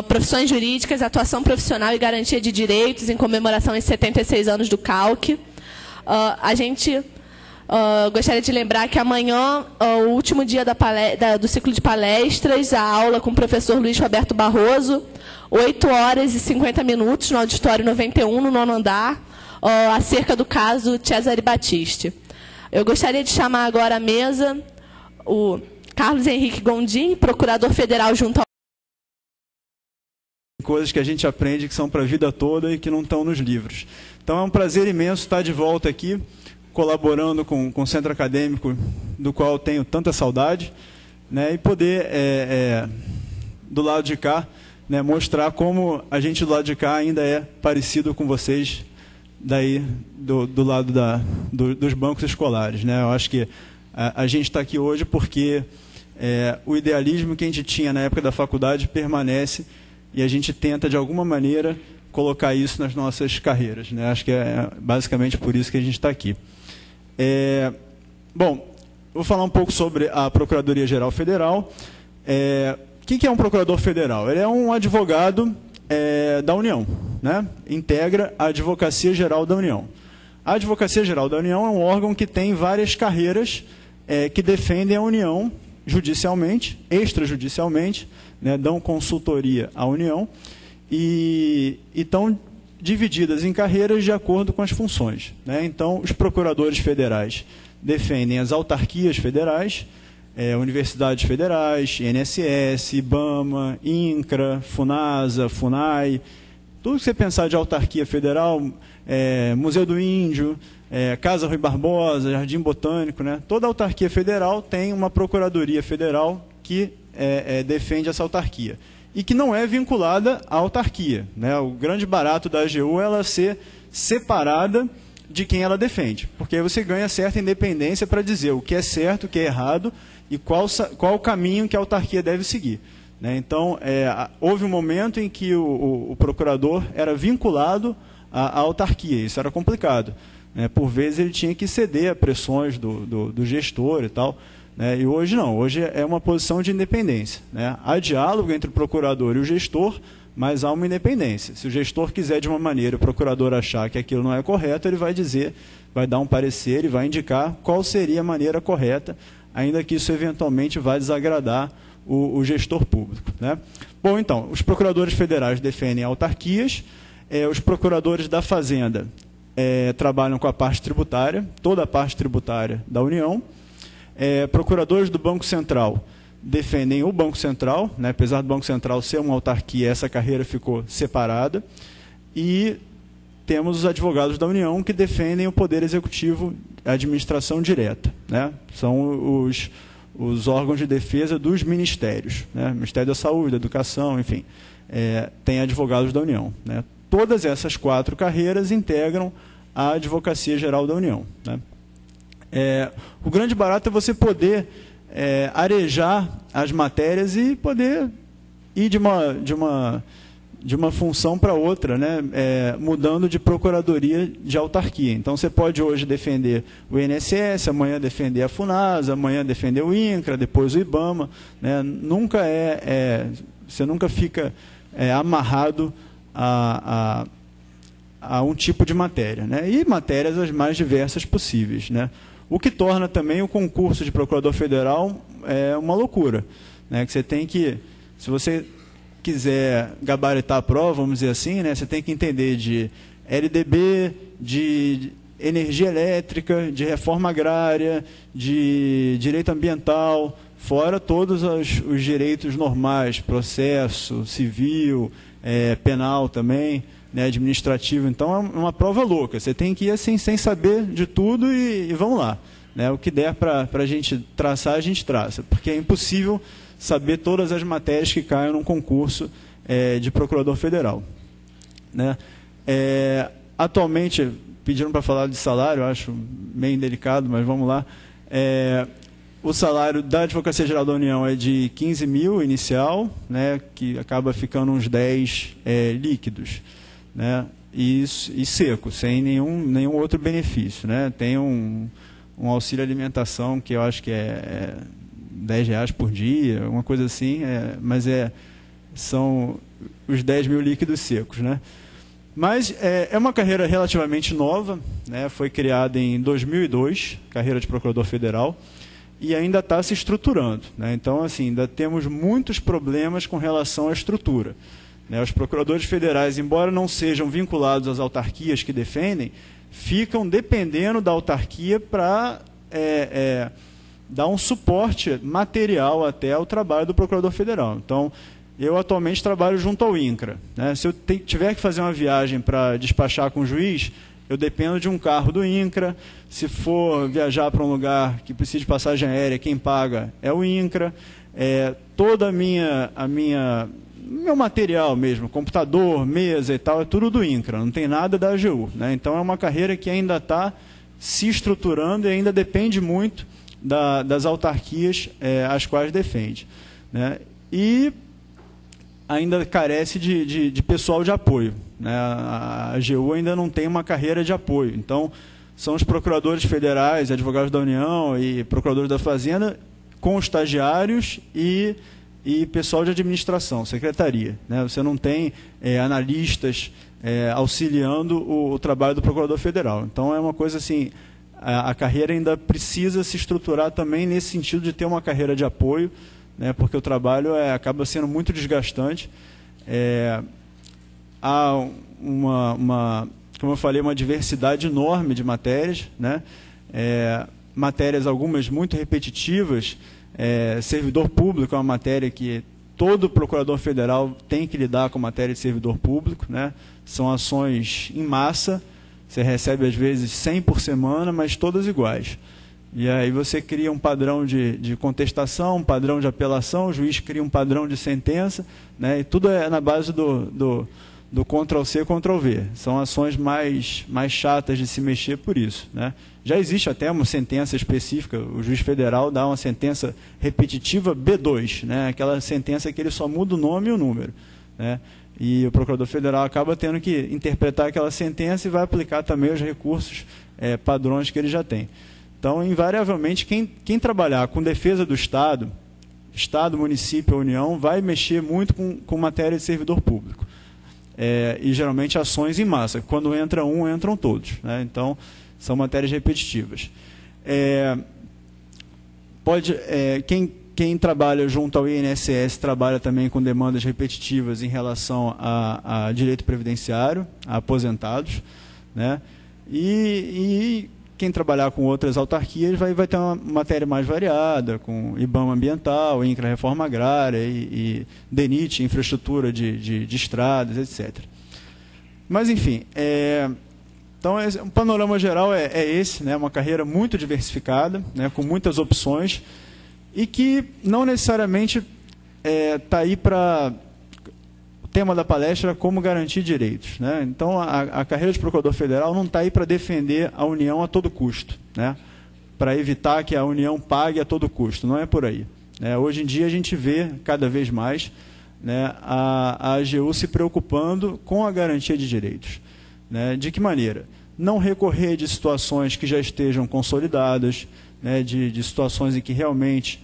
profissões jurídicas, atuação profissional e garantia de direitos em comemoração aos 76 anos do CALC. A gente gostaria de lembrar que amanhã, o último dia do ciclo de palestras, a aula com o professor Luiz Roberto Barroso, 8h50 no auditório 91, no 9º andar, acerca do caso Cesare Battisti. Eu gostaria de chamar agora à mesa o Carlos Henrique Gondim, procurador federal junto ao... Coisas que a gente aprende que são para a vida toda e que não estão nos livros. Então é um prazer imenso estar de volta aqui, colaborando com o centro acadêmico do qual tenho tanta saudade, né, e poder, do lado de cá, né, mostrar como a gente do lado de cá ainda é parecido com vocês daí do lado dos bancos escolares, né? Eu acho que a gente está aqui hoje porque o idealismo que a gente tinha na época da faculdade permanece e a gente tenta, de alguma maneira, colocar isso nas nossas carreiras, né? Acho que é basicamente por isso que a gente está aqui. Bom, vou falar um pouco sobre a Procuradoria-Geral Federal. O que é um procurador federal? Ele é um advogado da União, né? Integra a Advocacia Geral da União. A Advocacia Geral da União é um órgão que tem várias carreiras que defendem a União judicialmente, extrajudicialmente, né? Dão consultoria à União e estão divididas em carreiras de acordo com as funções, né? Então, os procuradores federais defendem as autarquias federais, universidades federais, INSS, IBAMA, INCRA, FUNASA, FUNAI, tudo que você pensar de autarquia federal, Museu do Índio, Casa Rui Barbosa, Jardim Botânico, né? Toda autarquia federal tem uma procuradoria federal que defende essa autarquia e que não é vinculada à autarquia, né? O grande barato da AGU é ela ser separada de quem ela defende, porque aí você ganha certa independência para dizer o que é certo, o que é errado e qual o caminho que a autarquia deve seguir, né? Então, houve um momento em que o procurador era vinculado à autarquia, isso era complicado, né? Por vezes ele tinha que ceder a pressões do gestor e tal, né? E hoje não, hoje é uma posição de independência, né? Há diálogo entre o procurador e o gestor, mas há uma independência. Se o gestor quiser de uma maneira, o procurador achar que aquilo não é correto, ele vai dizer, vai dar um parecer e vai indicar qual seria a maneira correta, ainda que isso eventualmente vai desagradar o gestor público, né? Bom, então, os procuradores federais defendem autarquias, os procuradores da Fazenda trabalham com a parte tributária, toda a parte tributária da União, procuradores do Banco Central defendem o Banco Central, né? Apesar do Banco Central ser uma autarquia, essa carreira ficou separada, e temos os advogados da União que defendem o Poder Executivo, a administração direta, né? São os órgãos de defesa dos ministérios, né? Ministério da Saúde, da Educação, enfim, tem advogados da União, né? Todas essas 4 carreiras integram a Advocacia Geral da União, né? O grande barato é você poder arejar as matérias e poder ir de uma função para outra, né? Mudando de procuradoria de autarquia. Então, você pode hoje defender o INSS, amanhã defender a FUNASA, amanhã defender o INCRA, depois o IBAMA, né? Você nunca fica amarrado a um tipo de matéria, né? E matérias as mais diversas possíveis, né? O que torna também o concurso de procurador federal uma loucura, né? Que você tem que, se você quiser gabaritar a prova, vamos dizer assim, né? Você tem que entender de LDB, de energia elétrica, de reforma agrária, de direito ambiental, fora todos os direitos normais, processo, civil, penal também, né, administrativo. Então, é uma prova louca. Você tem que ir assim, sem saber de tudo e vamos lá, né? O que der para a gente traçar, a gente traça, porque é impossível saber todas as matérias que caem num concurso de procurador federal, né? Atualmente, pediram para falar de salário, eu acho meio indelicado, mas vamos lá. O salário da Advocacia Geral da União é de 15 mil inicial, né, que acaba ficando uns 10 líquidos, né, e seco, sem nenhum outro benefício, né? Tem um auxílio alimentação que eu acho que é R$10 por dia, uma coisa assim, mas são os 10 mil líquidos secos, né? Mas é uma carreira relativamente nova, né? Foi criada em 2002, carreira de procurador federal, e ainda está se estruturando, né? Então, assim, ainda temos muitos problemas com relação à estrutura, né? Os procuradores federais, embora não sejam vinculados às autarquias que defendem, ficam dependendo da autarquia para dar um suporte material até ao trabalho do procurador federal. Então, eu atualmente trabalho junto ao INCRA, né? Se eu tiver que fazer uma viagem para despachar com o juiz, eu dependo de um carro do INCRA. Se for viajar para um lugar que precisa de passagem aérea, quem paga é o INCRA. Toda meu material mesmo, computador, mesa e tal, é tudo do INCRA, não tem nada da AGU, né? Então é uma carreira que ainda está se estruturando e ainda depende muito das autarquias às quais defende, né? E ainda carece de pessoal de apoio, né? A AGU ainda não tem uma carreira de apoio. Então, são os procuradores federais, advogados da União e procuradores da Fazenda com estagiários e pessoal de administração, secretaria, né? Você não tem analistas auxiliando o trabalho do procurador federal. Então, é uma coisa assim, a carreira ainda precisa se estruturar também nesse sentido de ter uma carreira de apoio, né, porque o trabalho acaba sendo muito desgastante. Há como eu falei, uma diversidade enorme de matérias, né? Matérias algumas muito repetitivas. Servidor público é uma matéria que todo procurador federal tem que lidar com matéria de servidor público, né? São ações em massa, você recebe às vezes 100 por semana, mas todas iguais. E aí você cria um padrão de contestação, um padrão de apelação, o juiz cria um padrão de sentença, né? E tudo é na base do Ctrl-C, Ctrl-V. São ações mais chatas de se mexer por isso, né? Já existe até uma sentença específica, o juiz federal dá uma sentença repetitiva B2, né? Aquela sentença que ele só muda o nome e o número, né? E o procurador federal acaba tendo que interpretar aquela sentença e vai aplicar também os recursos padrões que ele já tem. Então, invariavelmente, quem trabalhar com defesa do Estado, município, União, vai mexer muito com matéria de servidor público. E, geralmente, ações em massa. Quando entra um, entram todos, né? Então, são matérias repetitivas. Quem trabalha junto ao INSS trabalha também com demandas repetitivas em relação a direito previdenciário, a aposentados, né? E quem trabalhar com outras autarquias vai ter uma matéria mais variada, com IBAMA ambiental, INCRA reforma agrária e DENIT, infraestrutura de estradas, etc. Mas, enfim, então o panorama geral é esse, né? Uma carreira muito diversificada, né? Com muitas opções, e que não necessariamente está aí para... O tema da palestra é como garantir direitos, né? Então, a carreira de procurador federal não está aí para defender a União a todo custo, né? Para evitar que a União pague a todo custo, não é por aí, né? Hoje em dia a gente vê cada vez mais, né, a AGU se preocupando com a garantia de direitos, né? De que maneira? Não recorrer de situações que já estejam consolidadas, né, de situações em que realmente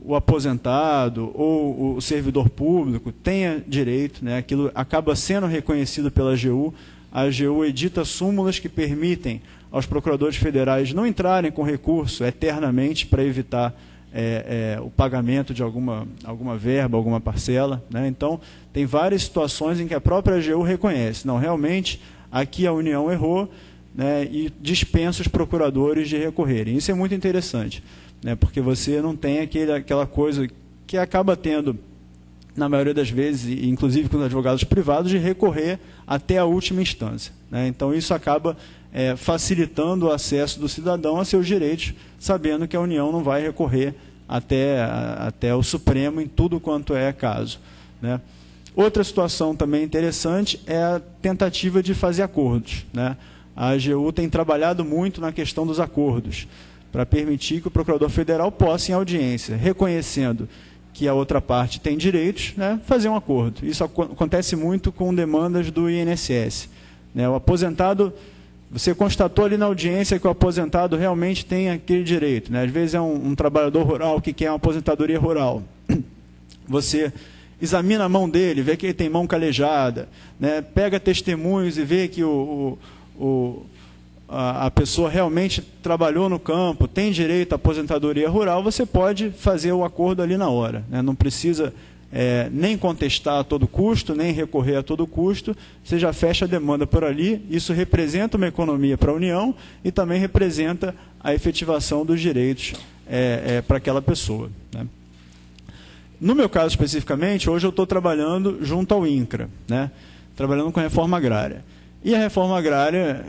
o aposentado ou o servidor público tenha direito, né, aquilo acaba sendo reconhecido pela AGU. A AGU edita súmulas que permitem aos procuradores federais não entrarem com recurso eternamente para evitar o pagamento de alguma verba, alguma parcela, né? Então, tem várias situações em que a própria AGU reconhece, não, realmente, aqui a União errou, né, e dispensa os procuradores de recorrerem. Isso é muito interessante, né, porque você não tem aquela coisa que acaba tendo, na maioria das vezes, inclusive com os advogados privados, de recorrer até a última instância, né? Então, isso acaba facilitando o acesso do cidadão a seus direitos, sabendo que a União não vai recorrer até o Supremo em tudo quanto é caso, né? Outra situação também interessante é a tentativa de fazer acordos, né? A AGU tem trabalhado muito na questão dos acordos, para permitir que o procurador federal possa, em audiência, reconhecendo que a outra parte tem direitos, né, fazer um acordo. Isso acontece muito com demandas do INSS, né? O aposentado, você constatou ali na audiência que o aposentado realmente tem aquele direito, né? Às vezes é um trabalhador rural que quer uma aposentadoria rural. Você examina a mão dele, vê que ele tem mão calejada, né? Pega testemunhos e vê que a pessoa realmente trabalhou no campo, tem direito à aposentadoria rural, você pode fazer o acordo ali na hora, né? Não precisa nem contestar a todo custo, nem recorrer a todo custo, você já fecha a demanda por ali, isso representa uma economia para a União e também representa a efetivação dos direitos para aquela pessoa, né? No meu caso especificamente, hoje eu estou trabalhando junto ao INCRA, né? Trabalhando com a reforma agrária. E a reforma agrária,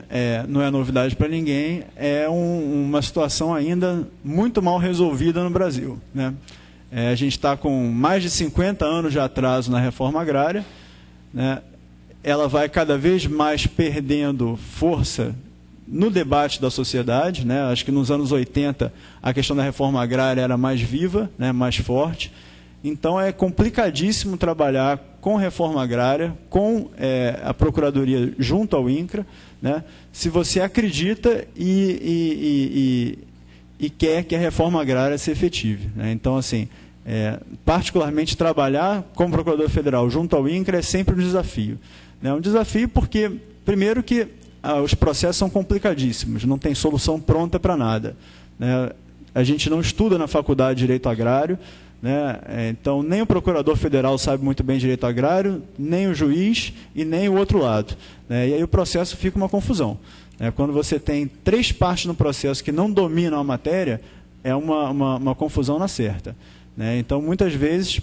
não é novidade para ninguém, é uma situação ainda muito mal resolvida no Brasil, né? A gente está com mais de 50 anos de atraso na reforma agrária, né? Ela vai cada vez mais perdendo força no debate da sociedade, né? Acho que nos anos 80 a questão da reforma agrária era mais viva, né? Mais forte. Então é complicadíssimo trabalhar com reforma agrária, com a Procuradoria junto ao INCRA, né? Se você acredita e quer que a reforma agrária se efetive, né? Então, assim, particularmente trabalhar como Procurador Federal junto ao INCRA é sempre um desafio, né? Um desafio porque, primeiro, que os processos são complicadíssimos, não tem solução pronta para nada, né? A gente não estuda na faculdade de Direito Agrário, né? Então, nem o Procurador Federal sabe muito bem direito agrário, nem o juiz e nem o outro lado, né? E aí o processo fica uma confusão, né? Quando você tem 3 partes no processo que não dominam a matéria, é uma confusão na certa, né? Então, muitas vezes,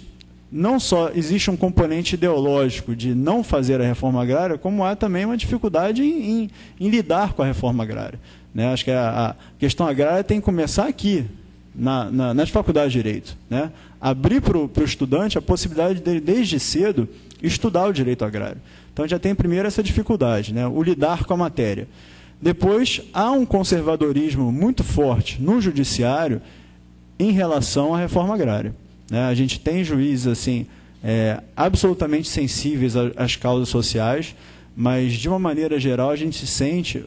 não só existe um componente ideológico de não fazer a reforma agrária, como há também uma dificuldade em lidar com a reforma agrária, né? Acho que a questão agrária tem que começar aqui, nas faculdades de Direito, né? Abrir para o estudante a possibilidade dele, desde cedo, estudar o direito agrário. Então, já tem primeiro essa dificuldade, né? O lidar com a matéria. Depois, há um conservadorismo muito forte no judiciário em relação à reforma agrária, né? A gente tem juízes assim, absolutamente sensíveis às causas sociais, mas, de uma maneira geral, a gente sente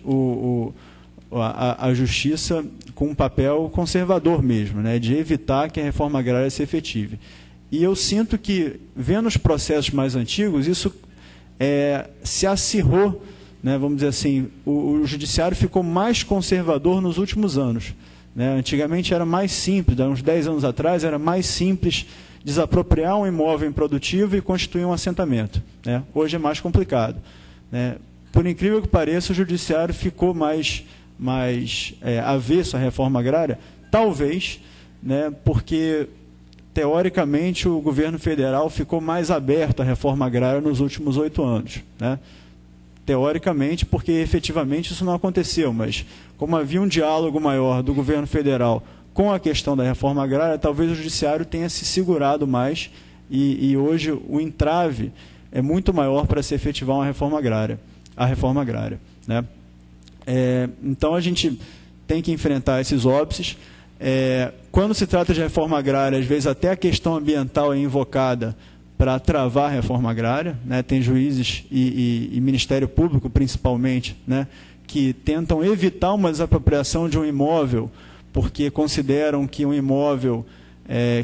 a justiça com um papel conservador mesmo, né, de evitar que a reforma agrária se efetive. E eu sinto que, vendo os processos mais antigos, isso se acirrou, né, vamos dizer assim, o judiciário ficou mais conservador nos últimos anos, né? Antigamente era mais simples, há uns 10 anos atrás, era mais simples desapropriar um imóvel improdutivo e constituir um assentamento, né? Hoje é mais complicado, né? Por incrível que pareça, o judiciário ficou mais avesso à reforma agrária, talvez, né, porque, teoricamente, o governo federal ficou mais aberto à reforma agrária nos últimos 8 anos, né? Teoricamente, porque efetivamente isso não aconteceu, mas como havia um diálogo maior do governo federal com a questão da reforma agrária, talvez o judiciário tenha se segurado mais e hoje o entrave é muito maior para se efetivar a reforma agrária, né? Então, a gente tem que enfrentar esses óbices. Quando se trata de reforma agrária, às vezes até a questão ambiental é invocada para travar a reforma agrária, né? Tem juízes e Ministério Público, principalmente, né, que tentam evitar uma desapropriação de um imóvel, porque consideram que um imóvel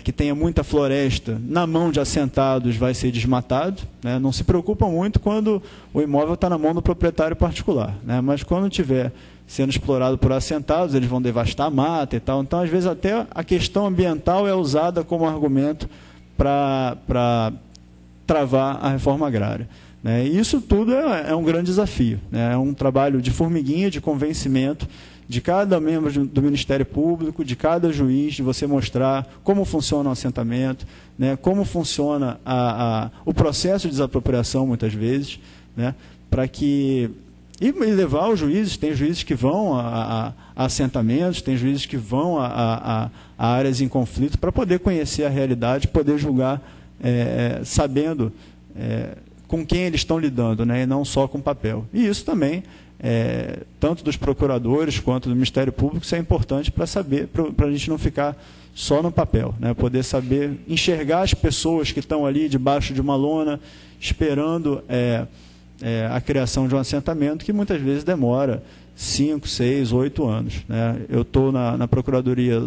que tenha muita floresta na mão de assentados vai ser desmatado, né? Não se preocupam muito quando o imóvel está na mão do proprietário particular, né? Mas quando estiver sendo explorado por assentados, eles vão devastar a mata e tal. Então, às vezes, até a questão ambiental é usada como argumento para travar a reforma agrária, né? E isso tudo é um grande desafio, né? É um trabalho de formiguinha, de convencimento de cada membro do Ministério Público, de cada juiz, de você mostrar como funciona o assentamento, né, como funciona o processo de desapropriação, muitas vezes, né, para que... E levar os juízes, tem juízes que vão a assentamentos, tem juízes que vão a áreas em conflito para poder conhecer a realidade, poder julgar sabendo com quem eles estão lidando, né, e não só com papel. E isso também... tanto dos procuradores quanto do Ministério Público, isso é importante para saber, para a gente não ficar só no papel, né? Poder saber enxergar as pessoas que estão ali debaixo de uma lona, esperando a criação de um assentamento, que muitas vezes demora 5, 6, 8 anos, né? Eu estou na Procuradoria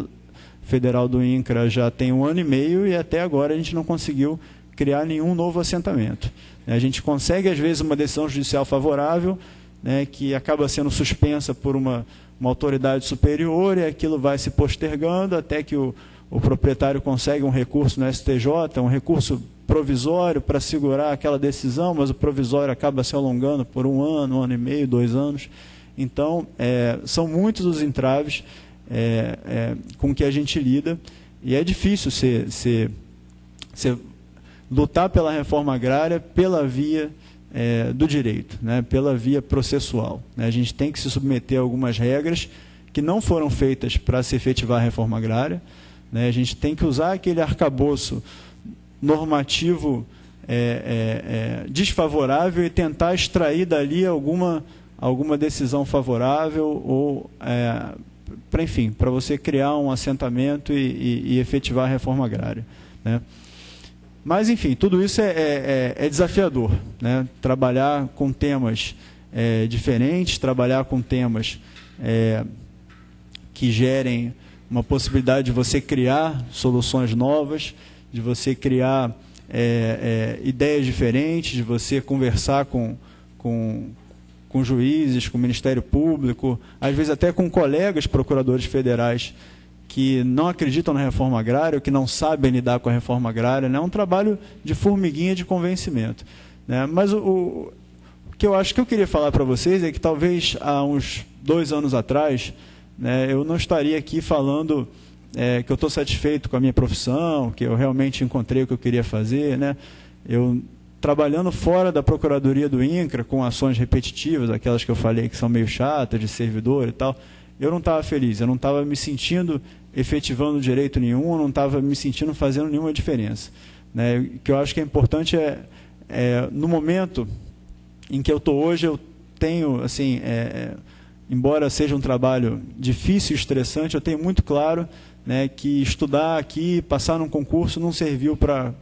Federal do INCRA já tem 1 ano e meio e até agora a gente não conseguiu criar nenhum novo assentamento. A gente consegue, às vezes, uma decisão judicial favorável, né, que acaba sendo suspensa por uma autoridade superior, e aquilo vai se postergando até que o proprietário consegue um recurso no STJ, um recurso provisório para segurar aquela decisão, mas o provisório acaba se alongando por 1 ano, 1 ano e meio, 2 anos. Então, são muitos os entraves com que a gente lida, e é difícil você lutar pela reforma agrária pela via do direito, né, pela via processual. A gente tem que se submeter a algumas regras que não foram feitas para se efetivar a reforma agrária, né, a gente tem que usar aquele arcabouço normativo desfavorável e tentar extrair dali alguma decisão favorável ou enfim, para você criar um assentamento e efetivar a reforma agrária, né? Mas, enfim, tudo isso é desafiador, né? Trabalhar com temas diferentes, trabalhar com temas que gerem uma possibilidade de você criar soluções novas, de você criar ideias diferentes, de você conversar com juízes, com o Ministério Público, às vezes até com colegas procuradores federais que não acreditam na reforma agrária, ou que não sabem lidar com a reforma agrária, né? É um trabalho de formiguinha de convencimento, né? Mas o que eu acho que eu queria falar para vocês é que talvez há uns 2 anos atrás, né, eu não estaria aqui falando que eu estou satisfeito com a minha profissão, que eu realmente encontrei o que eu queria fazer, né? Eu, trabalhando fora da Procuradoria do INCRA, com ações repetitivas, aquelas que eu falei que são meio chatas, de servidor e tal, eu não estava feliz, eu não estava me sentindo efetivando direito nenhum, eu não estava me sentindo fazendo nenhuma diferença, né? O que eu acho que é importante no momento em que eu estou hoje, eu tenho, assim, embora seja um trabalho difícil e estressante, eu tenho muito claro, né, que estudar aqui, passar num concurso, não serviu para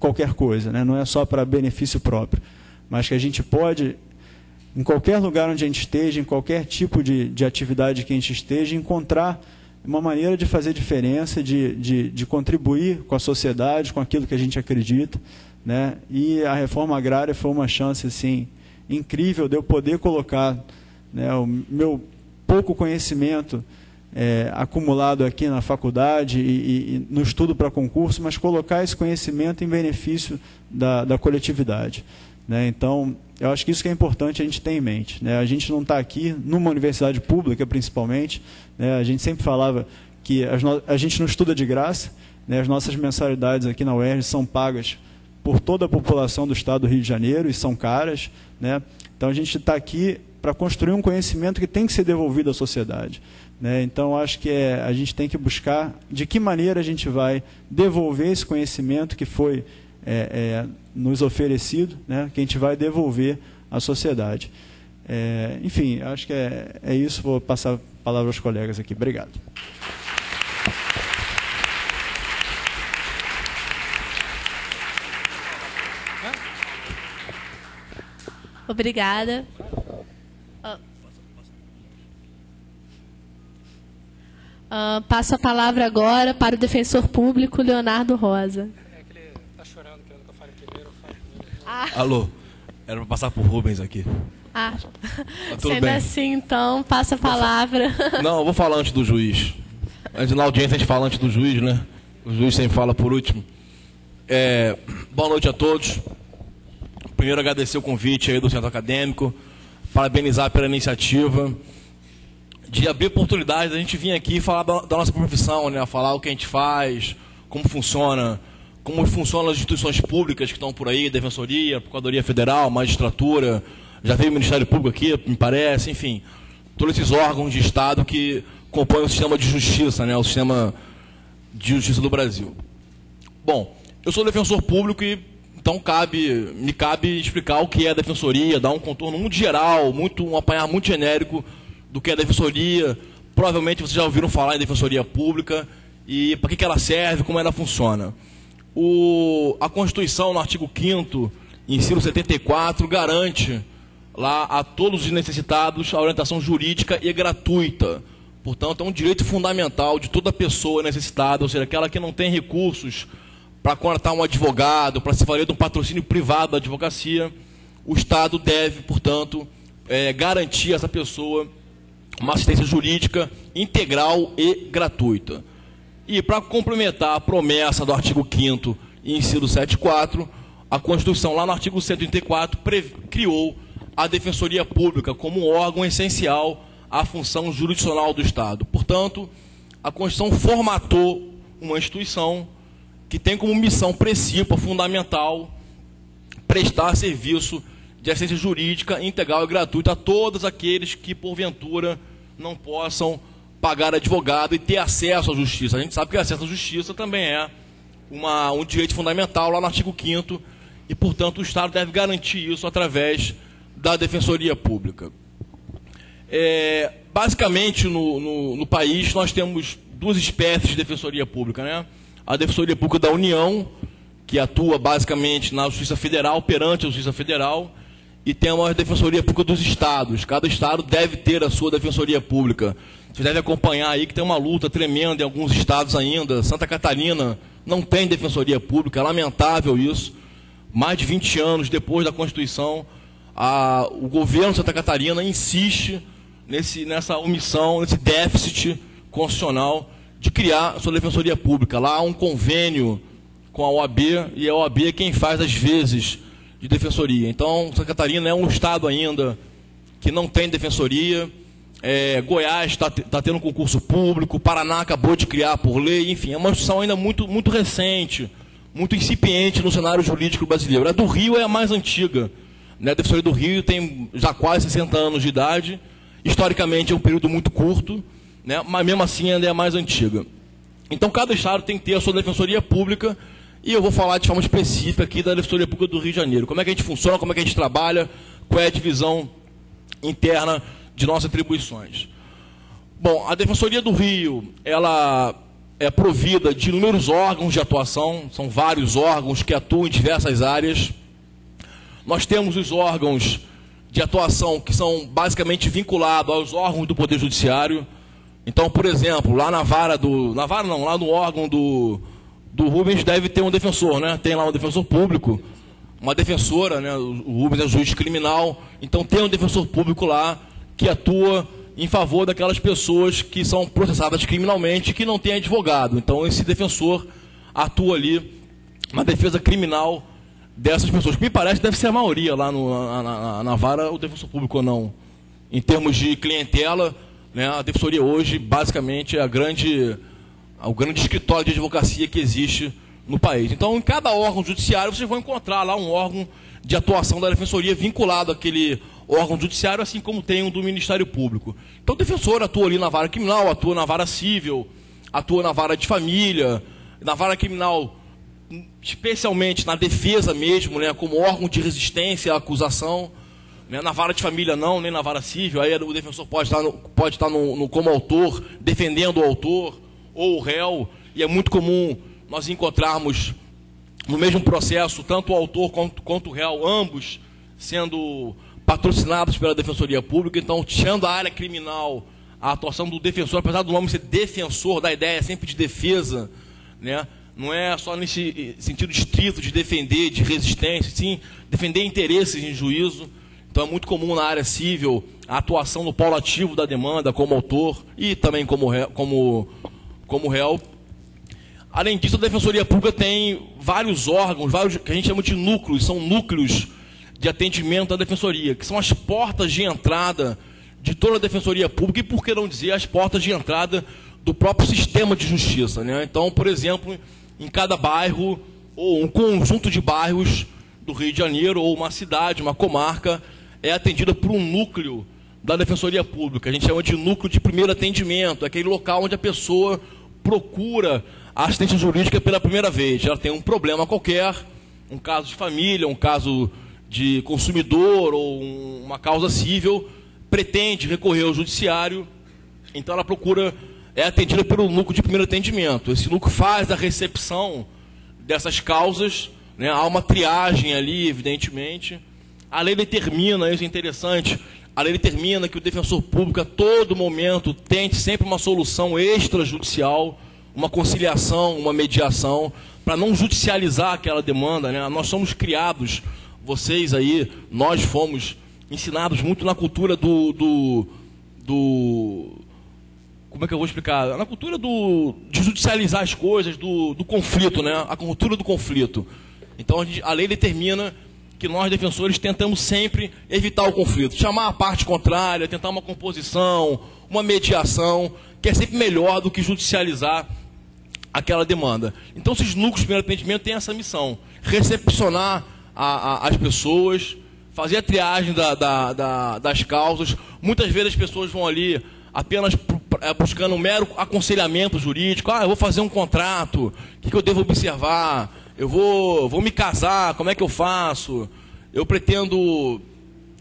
qualquer coisa, né? Não é só para benefício próprio, mas que a gente pode, em qualquer lugar onde a gente esteja, em qualquer tipo de atividade que a gente esteja, encontrar uma maneira de fazer diferença, de contribuir com a sociedade, com aquilo que a gente acredita, né? E a reforma agrária foi uma chance, assim, incrível de eu poder colocar, né, o meu pouco conhecimento acumulado aqui na faculdade e no estudo para concurso, mas colocar esse conhecimento em benefício da coletividade, né? Então, eu acho que isso que é importante a gente ter em mente, né? A gente não está aqui numa universidade pública, principalmente, né? A gente sempre falava que a gente não estuda de graça, né? As nossas mensalidades aqui na UERJ são pagas por toda a população do estado do Rio de Janeiro e são caras, né? Então, a gente está aqui para construir um conhecimento que tem que ser devolvido à sociedade, né? Então, acho que a gente tem que buscar de que maneira a gente vai devolver esse conhecimento que foi nos oferecido, né, que a gente vai devolver à sociedade. Enfim, acho que é isso. Vou passar a palavra aos colegas aqui. Obrigado. Obrigada. Passo a palavra agora para o defensor público, Leonardo Rosa. Alô, era para passar por Rubens aqui. Sendo bem. assim, então, passa a palavra. Não, eu vou falar antes do juiz. Na audiência a gente fala antes do juiz, né? O juiz sempre fala por último. Boa noite a todos. Primeiro, agradecer o convite aí do Centro Acadêmico, parabenizar pela iniciativa de abrir oportunidades da gente vir aqui falar da nossa profissão, né? Falar o que a gente faz, como funcionam as instituições públicas que estão por aí, Defensoria, Procuradoria Federal, Magistratura, já veio o Ministério Público aqui, me parece, enfim, todos esses órgãos de Estado que compõem o sistema de justiça, né, o sistema de justiça do Brasil. Bom, eu sou defensor público e então me cabe explicar o que é a Defensoria, dar um contorno muito geral, um apanhar muito genérico do que é a Defensoria. Provavelmente vocês já ouviram falar em Defensoria Pública e para que ela serve, como ela funciona. A Constituição, no artigo 5º, inciso 74, garante lá a todos os necessitados a orientação jurídica e gratuita. Portanto, é um direito fundamental de toda pessoa necessitada, ou seja, aquela que não tem recursos para contratar um advogado, para se valer de um patrocínio privado da advocacia, o Estado deve, portanto, garantir a essa pessoa uma assistência jurídica integral e gratuita. E para complementar a promessa do artigo 5º, inciso 7.4, a Constituição, lá no artigo 134, criou a Defensoria Pública como um órgão essencial à função jurisdicional do Estado. Portanto, a Constituição formatou uma instituição que tem como missão principal, fundamental, prestar serviço de assistência jurídica integral e gratuita a todos aqueles que, porventura, não possam pagar advogado e ter acesso à justiça. A gente sabe que acesso à justiça também é um direito fundamental lá no artigo 5º e, portanto, o Estado deve garantir isso através da Defensoria Pública. Basicamente, no país, nós temos duas espécies de Defensoria Pública, né? A Defensoria Pública da União, que atua basicamente na Justiça Federal, perante a Justiça Federal, e temos a Defensoria Pública dos Estados. Cada Estado deve ter a sua Defensoria Pública. Você deve acompanhar aí que tem uma luta tremenda em alguns estados ainda. Santa Catarina não tem Defensoria Pública, é lamentável isso. Mais de 20 anos depois da Constituição, o governo de Santa Catarina insiste nessa omissão, nesse déficit constitucional de criar a sua Defensoria Pública. Lá há um convênio com a OAB, e a OAB é quem faz as vezes de defensoria. Então, Santa Catarina é um estado ainda que não tem defensoria. Goiás está tendo um concurso público, Paraná acabou de criar por lei, enfim, é uma instituição ainda muito recente, muito incipiente no cenário jurídico brasileiro. A do Rio é a mais antiga, né? A Defensoria do Rio tem já quase 60 anos de idade, historicamente é um período muito curto, né? Mas mesmo assim ainda é a mais antiga. Então cada estado tem que ter a sua Defensoria Pública, e eu vou falar de forma específica aqui da Defensoria Pública do Rio de Janeiro. Como é que a gente funciona, como é que a gente trabalha, qual é a divisão interna de nossas atribuições. Bom, a Defensoria do Rio, ela é provida de inúmeros órgãos de atuação, são vários órgãos que atuam em diversas áreas. Nós temos os órgãos de atuação que são basicamente vinculados aos órgãos do Poder Judiciário. Então, por exemplo, lá lá no órgão do Rubens deve ter um defensor, né? Tem lá um defensor público, uma defensora, né? O Rubens é juiz criminal, então tem um defensor público lá que atua em favor daquelas pessoas que são processadas criminalmente e que não têm advogado. Então esse defensor atua ali na defesa criminal dessas pessoas, que me parece deve ser a maioria lá na vara, o defensor público ou não. Em termos de clientela, né, a defensoria hoje basicamente é o grande escritório de advocacia que existe no país. Então, em cada órgão judiciário, vocês vão encontrar lá um órgão de atuação da defensoria vinculado àquele órgão judiciário, assim como tem um do Ministério Público. Então, o defensor atua ali na vara criminal, atua na vara civil, atua na vara de família, na vara criminal, especialmente na defesa mesmo, né, como órgão de resistência à acusação. Né, na vara de família não, nem na vara civil, aí o defensor pode estar como autor, defendendo o autor ou o réu, e é muito comum nós encontrarmos no mesmo processo tanto o autor quanto o réu, ambos sendo patrocinados pela Defensoria Pública. Então, tirando a área criminal, a atuação do defensor, apesar do nome ser defensor, da ideia é sempre de defesa, né? Não é só nesse sentido estrito de defender, de resistência, sim, defender interesses em juízo. Então, é muito comum na área civil a atuação no polo ativo da demanda como autor e também como réu. Além disso, a Defensoria Pública tem vários órgãos, que a gente chama de núcleos, são núcleos de atendimento da Defensoria, que são as portas de entrada de toda a Defensoria Pública e, por que não dizer, as portas de entrada do próprio sistema de justiça, né? Então, por exemplo, em cada bairro, ou um conjunto de bairros do Rio de Janeiro, ou uma cidade, uma comarca, é atendida por um núcleo da Defensoria Pública. A gente chama de núcleo de primeiro atendimento, é aquele local onde a pessoa procura a assistência jurídica pela primeira vez. Ela tem um problema qualquer, um caso de família, um caso de consumidor ou uma causa civil, pretende recorrer ao judiciário, então ela procura, é atendida pelo núcleo de primeiro atendimento. Esse núcleo faz a recepção dessas causas, né? Há uma triagem ali, evidentemente. A lei determina, isso é interessante, a lei determina que o defensor público a todo momento tente sempre uma solução extrajudicial, uma conciliação, uma mediação, para não judicializar aquela demanda, né? Nós somos criados, vocês aí, nós fomos ensinados muito na cultura como é que eu vou explicar? Na cultura de judicializar as coisas, do conflito, né? A cultura do conflito. Então a lei determina que nós, defensores, tentamos sempre evitar o conflito, chamar a parte contrária, tentar uma composição, uma mediação, que é sempre melhor do que judicializar aquela demanda. Então, esses núcleos de primeiro atendimento têm essa missão: recepcionar as pessoas, fazer a triagem das causas. Muitas vezes as pessoas vão ali apenas buscando um mero aconselhamento jurídico. Eu vou fazer um contrato, o que eu devo observar? Eu vou me casar, como é que eu faço? Eu pretendo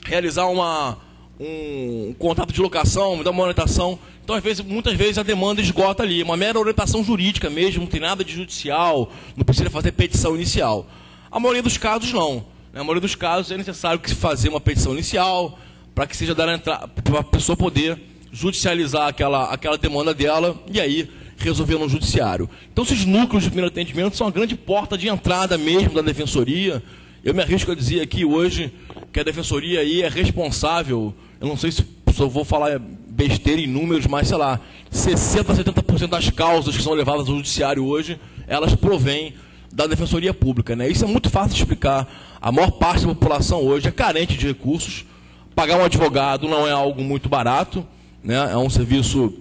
realizar um contrato de locação, me dar uma orientação. Então, muitas vezes a demanda esgota ali, uma mera orientação jurídica mesmo, não tem nada de judicial, não precisa fazer petição inicial. A maioria dos casos não. Na maioria dos casos é necessário que se fazer uma petição inicial para que seja dada entrada, para a pessoa poder judicializar aquela demanda dela e aí resolver no judiciário. Então, esses núcleos de primeiro atendimento são a grande porta de entrada mesmo da defensoria. Eu me arrisco a dizer aqui hoje que a defensoria aí é responsável, eu não sei se eu vou falar besteira em números, mas sei lá, 60% a 70% das causas que são levadas ao judiciário hoje, elas provêm da defensoria pública, né? Isso é muito fácil de explicar. A maior parte da população hoje é carente de recursos. Pagar um advogado não é algo muito barato, né? É um serviço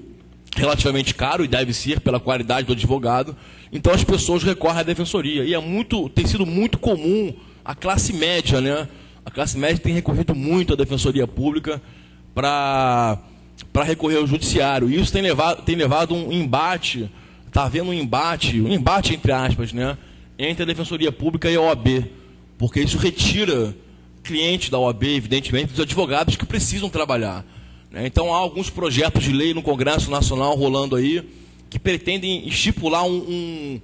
relativamente caro e deve ser pela qualidade do advogado. Então as pessoas recorrem à defensoria. E tem sido muito comum a classe média, né? A classe média tem recorrido muito à defensoria pública para recorrer ao judiciário. E isso tem levado um embate, está havendo um embate entre aspas, né? Entre a defensoria pública e a OAB. Porque isso retira clientes da OAB, evidentemente, dos advogados que precisam trabalhar. Então, há alguns projetos de lei no Congresso Nacional rolando aí que pretendem estipular um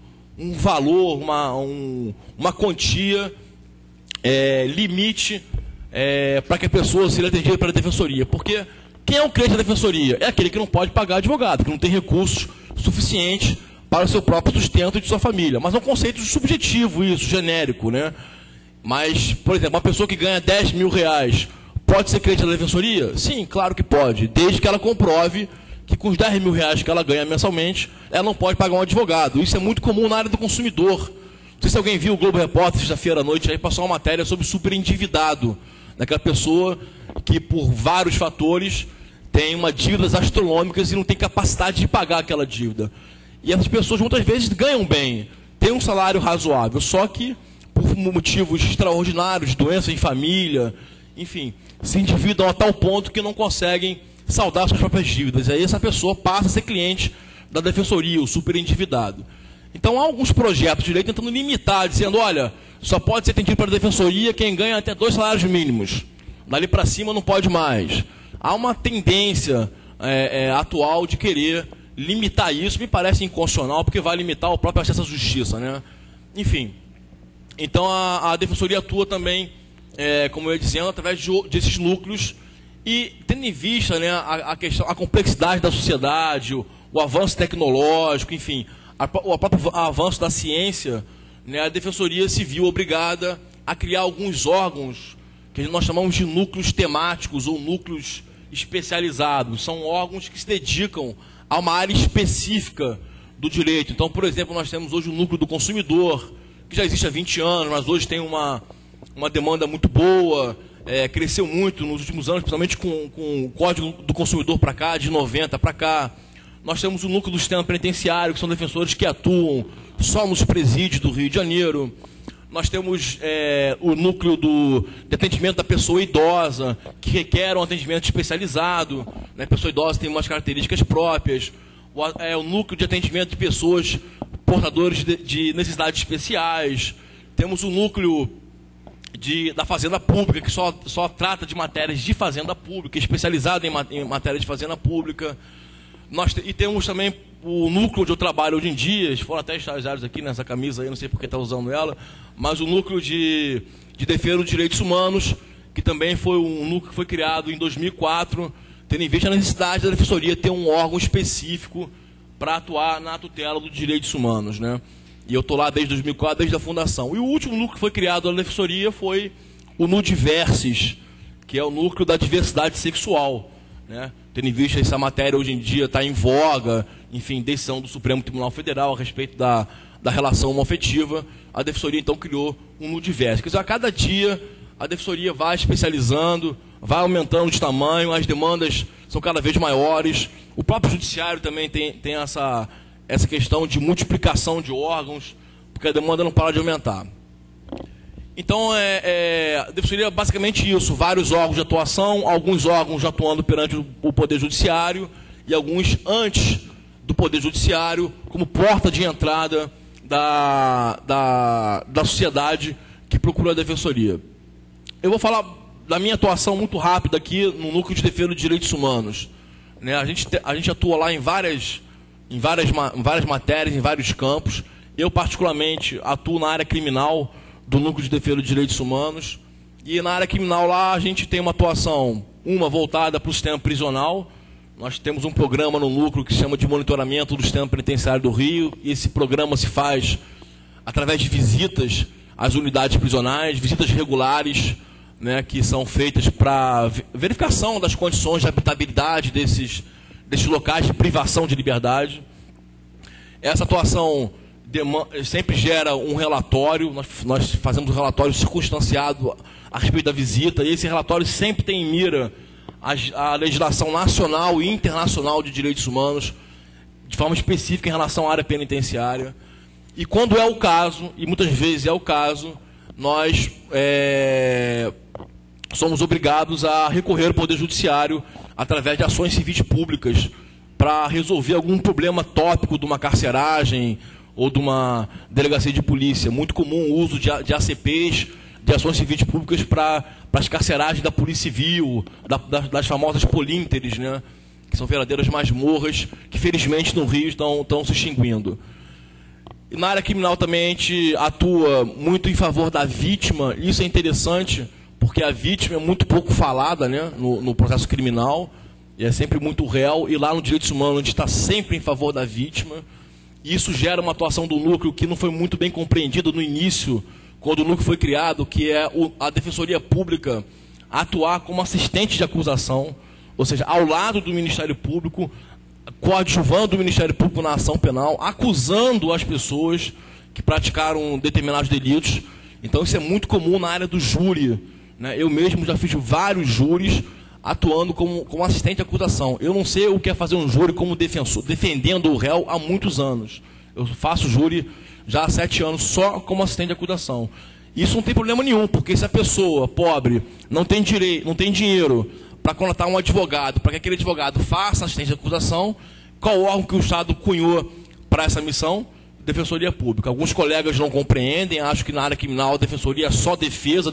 valor, uma quantia, limite, para que a pessoa seja atendida pela defensoria. Porque quem é o cliente da defensoria? É aquele que não pode pagar advogado, que não tem recursos suficientes para o seu próprio sustento e de sua família. Mas é um conceito subjetivo isso, genérico, né? Mas, por exemplo, uma pessoa que ganha 10 mil reais pode ser cliente da defensoria? Sim, claro que pode, desde que ela comprove que com os 10 mil reais que ela ganha mensalmente, ela não pode pagar um advogado. Isso é muito comum na área do consumidor. Não sei se alguém viu o Globo Repórter sexta-feira à noite, aí passou uma matéria sobre superendividado, daquela pessoa que por vários fatores tem uma dívidas astronômicas e não tem capacidade de pagar aquela dívida. E essas pessoas muitas vezes ganham bem, têm um salário razoável, só que por motivos extraordinários, doença em família, enfim, se endividam a tal ponto que não conseguem saldar suas próprias dívidas. E aí essa pessoa passa a ser cliente da defensoria, o superendividado. Então há alguns projetos de lei tentando limitar, dizendo, olha, só pode ser atendido pela defensoria quem ganha até 2 salários mínimos. Dali para cima não pode mais. Há uma tendência atual de querer limitar isso, me parece inconstitucional, porque vai limitar o próprio acesso à justiça, né? Enfim, então a defensoria atua também, como eu ia dizendo, através desses núcleos e tendo em vista, né, a complexidade da sociedade, o avanço tecnológico, enfim, o próprio avanço da ciência, né, a defensoria se viu obrigada a criar alguns órgãos que nós chamamos de núcleos temáticos ou núcleos especializados. São órgãos que se dedicam a uma área específica do direito. Então, por exemplo, nós temos hoje o núcleo do consumidor, que já existe há 20 anos, mas hoje tem uma demanda muito boa, cresceu muito nos últimos anos, principalmente com o Código do Consumidor para cá, de 90 para cá. Nós temos o núcleo do sistema penitenciário, que são defensores que atuam só nos presídios do Rio de Janeiro. Nós temos o núcleo de atendimento da pessoa idosa, que requer um atendimento especializado. Né? A pessoa idosa tem umas características próprias. O núcleo de atendimento de pessoas portadores de necessidades especiais. Temos o núcleo da Fazenda Pública, que só trata de matérias de Fazenda Pública, especializado em matéria de Fazenda Pública. E temos também o núcleo onde eu trabalho hoje em dia, foram até estagiários aqui nessa camisa aí, não sei por que está usando ela, mas o núcleo de defesa dos direitos humanos, que também foi um núcleo que foi criado em 2004, tendo em vista a necessidade da defensoria ter um órgão específico para atuar na tutela dos direitos humanos, né? E eu estou lá desde 2004, desde a fundação. E o último núcleo que foi criado na Defensoria foi o NUDIVERSES, que é o núcleo da diversidade sexual, né? Tendo em vista essa matéria hoje em dia está em voga, enfim, decisão do Supremo Tribunal Federal a respeito da relação homoafetiva, a Defensoria então criou um NUDIVERSES. Quer dizer, a cada dia a Defensoria vai especializando, vai aumentando de tamanho, as demandas são cada vez maiores. O próprio Judiciário também tem essa questão de multiplicação de órgãos, porque a demanda não para de aumentar. Então, a Defensoria é basicamente isso, vários órgãos de atuação, alguns órgãos atuando perante o Poder Judiciário e alguns antes do Poder Judiciário, como porta de entrada da sociedade que procura a Defensoria. Eu vou falar da minha atuação muito rápida aqui no Núcleo de Defesa dos Direitos Humanos, né? A gente atua lá em várias matérias, em vários campos. Eu, particularmente, atuo na área criminal do Núcleo de Defesa dos Direitos Humanos. E na área criminal lá a gente tem uma atuação, uma voltada para o sistema prisional. Nós temos um programa no núcleo que se chama de monitoramento do sistema penitenciário do Rio. E esse programa se faz através de visitas às unidades prisionais, visitas regulares, né, que são feitas para verificação das condições de habitabilidade desses locais de privação de liberdade. Essa atuação sempre gera um relatório, nós fazemos um relatório circunstanciado a respeito da visita, e esse relatório sempre tem em mira a legislação nacional e internacional de direitos humanos, de forma específica em relação à área penitenciária. E quando é o caso, e muitas vezes é o caso, nós somos obrigados a recorrer ao Poder Judiciário através de ações civis públicas para resolver algum problema tópico de uma carceragem ou de uma delegacia de polícia. Muito comum o uso de ACPs, de ações civis públicas para as carceragens da Polícia Civil, das famosas polínteres, né, que são verdadeiras masmorras, que felizmente no Rio estão se extinguindo. E na área criminal também a gente atua muito em favor da vítima. Isso é interessante, porque a vítima é muito pouco falada, né, no processo criminal, e é sempre muito réu, e lá no Direitos Humanos a gente está sempre em favor da vítima. E isso gera uma atuação do núcleo que não foi muito bem compreendida no início, quando o núcleo foi criado, que é a Defensoria Pública atuar como assistente de acusação, ou seja, ao lado do Ministério Público, coadjuvando o Ministério Público na ação penal, acusando as pessoas que praticaram determinados delitos. Então isso é muito comum na área do júri, né? Eu mesmo já fiz vários júris atuando como assistente de acusação. Eu não sei o que é fazer um júri como defensor, defendendo o réu há muitos anos. Eu faço júri já há 7 anos só como assistente de acusação. Isso não tem problema nenhum, porque se a pessoa pobre não tem dinheiro para contratar um advogado, para que aquele advogado faça assistência de acusação, qual órgão que o Estado cunhou para essa missão? Defensoria Pública. Alguns colegas não compreendem, acham que na área criminal a defensoria é só defesa,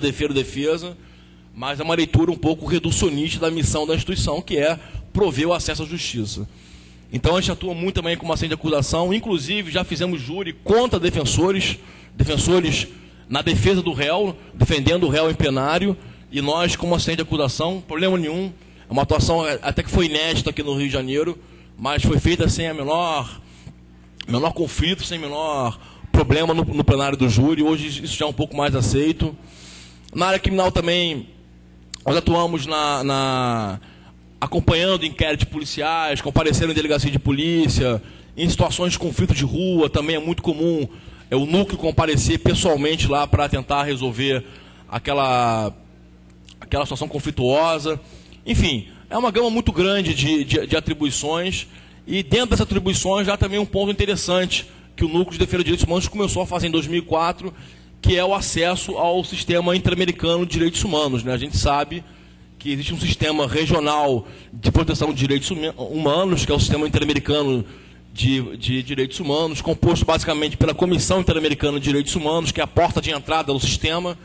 mas é uma leitura um pouco reducionista da missão da instituição, que é prover o acesso à justiça. Então a gente atua muito também como assistente de acusação, inclusive já fizemos júri contra defensores na defesa do réu, defendendo o réu em plenário, e nós como assistente de acusação, problema nenhum, é uma atuação até que foi inédita aqui no Rio de Janeiro, mas foi feita sem a menor conflito, sem menor problema no plenário do júri. Hoje isso já é um pouco mais aceito. Na área criminal também, nós atuamos acompanhando inquéritos policiais, comparecendo em delegacia de polícia, em situações de conflito de rua, também é muito comum o núcleo comparecer pessoalmente lá para tentar resolver aquela situação conflituosa. Enfim, é uma gama muito grande de atribuições, e dentro dessas atribuições já também um ponto interessante que o Núcleo de Defesa dos Direitos Humanos começou a fazer em 2004, que é o acesso ao Sistema Interamericano de Direitos Humanos, né? A gente sabe que existe um sistema regional de proteção de direitos humanos, que é o Sistema Interamericano de Direitos Humanos, composto basicamente pela Comissão Interamericana de Direitos Humanos, que é a porta de entrada do sistema,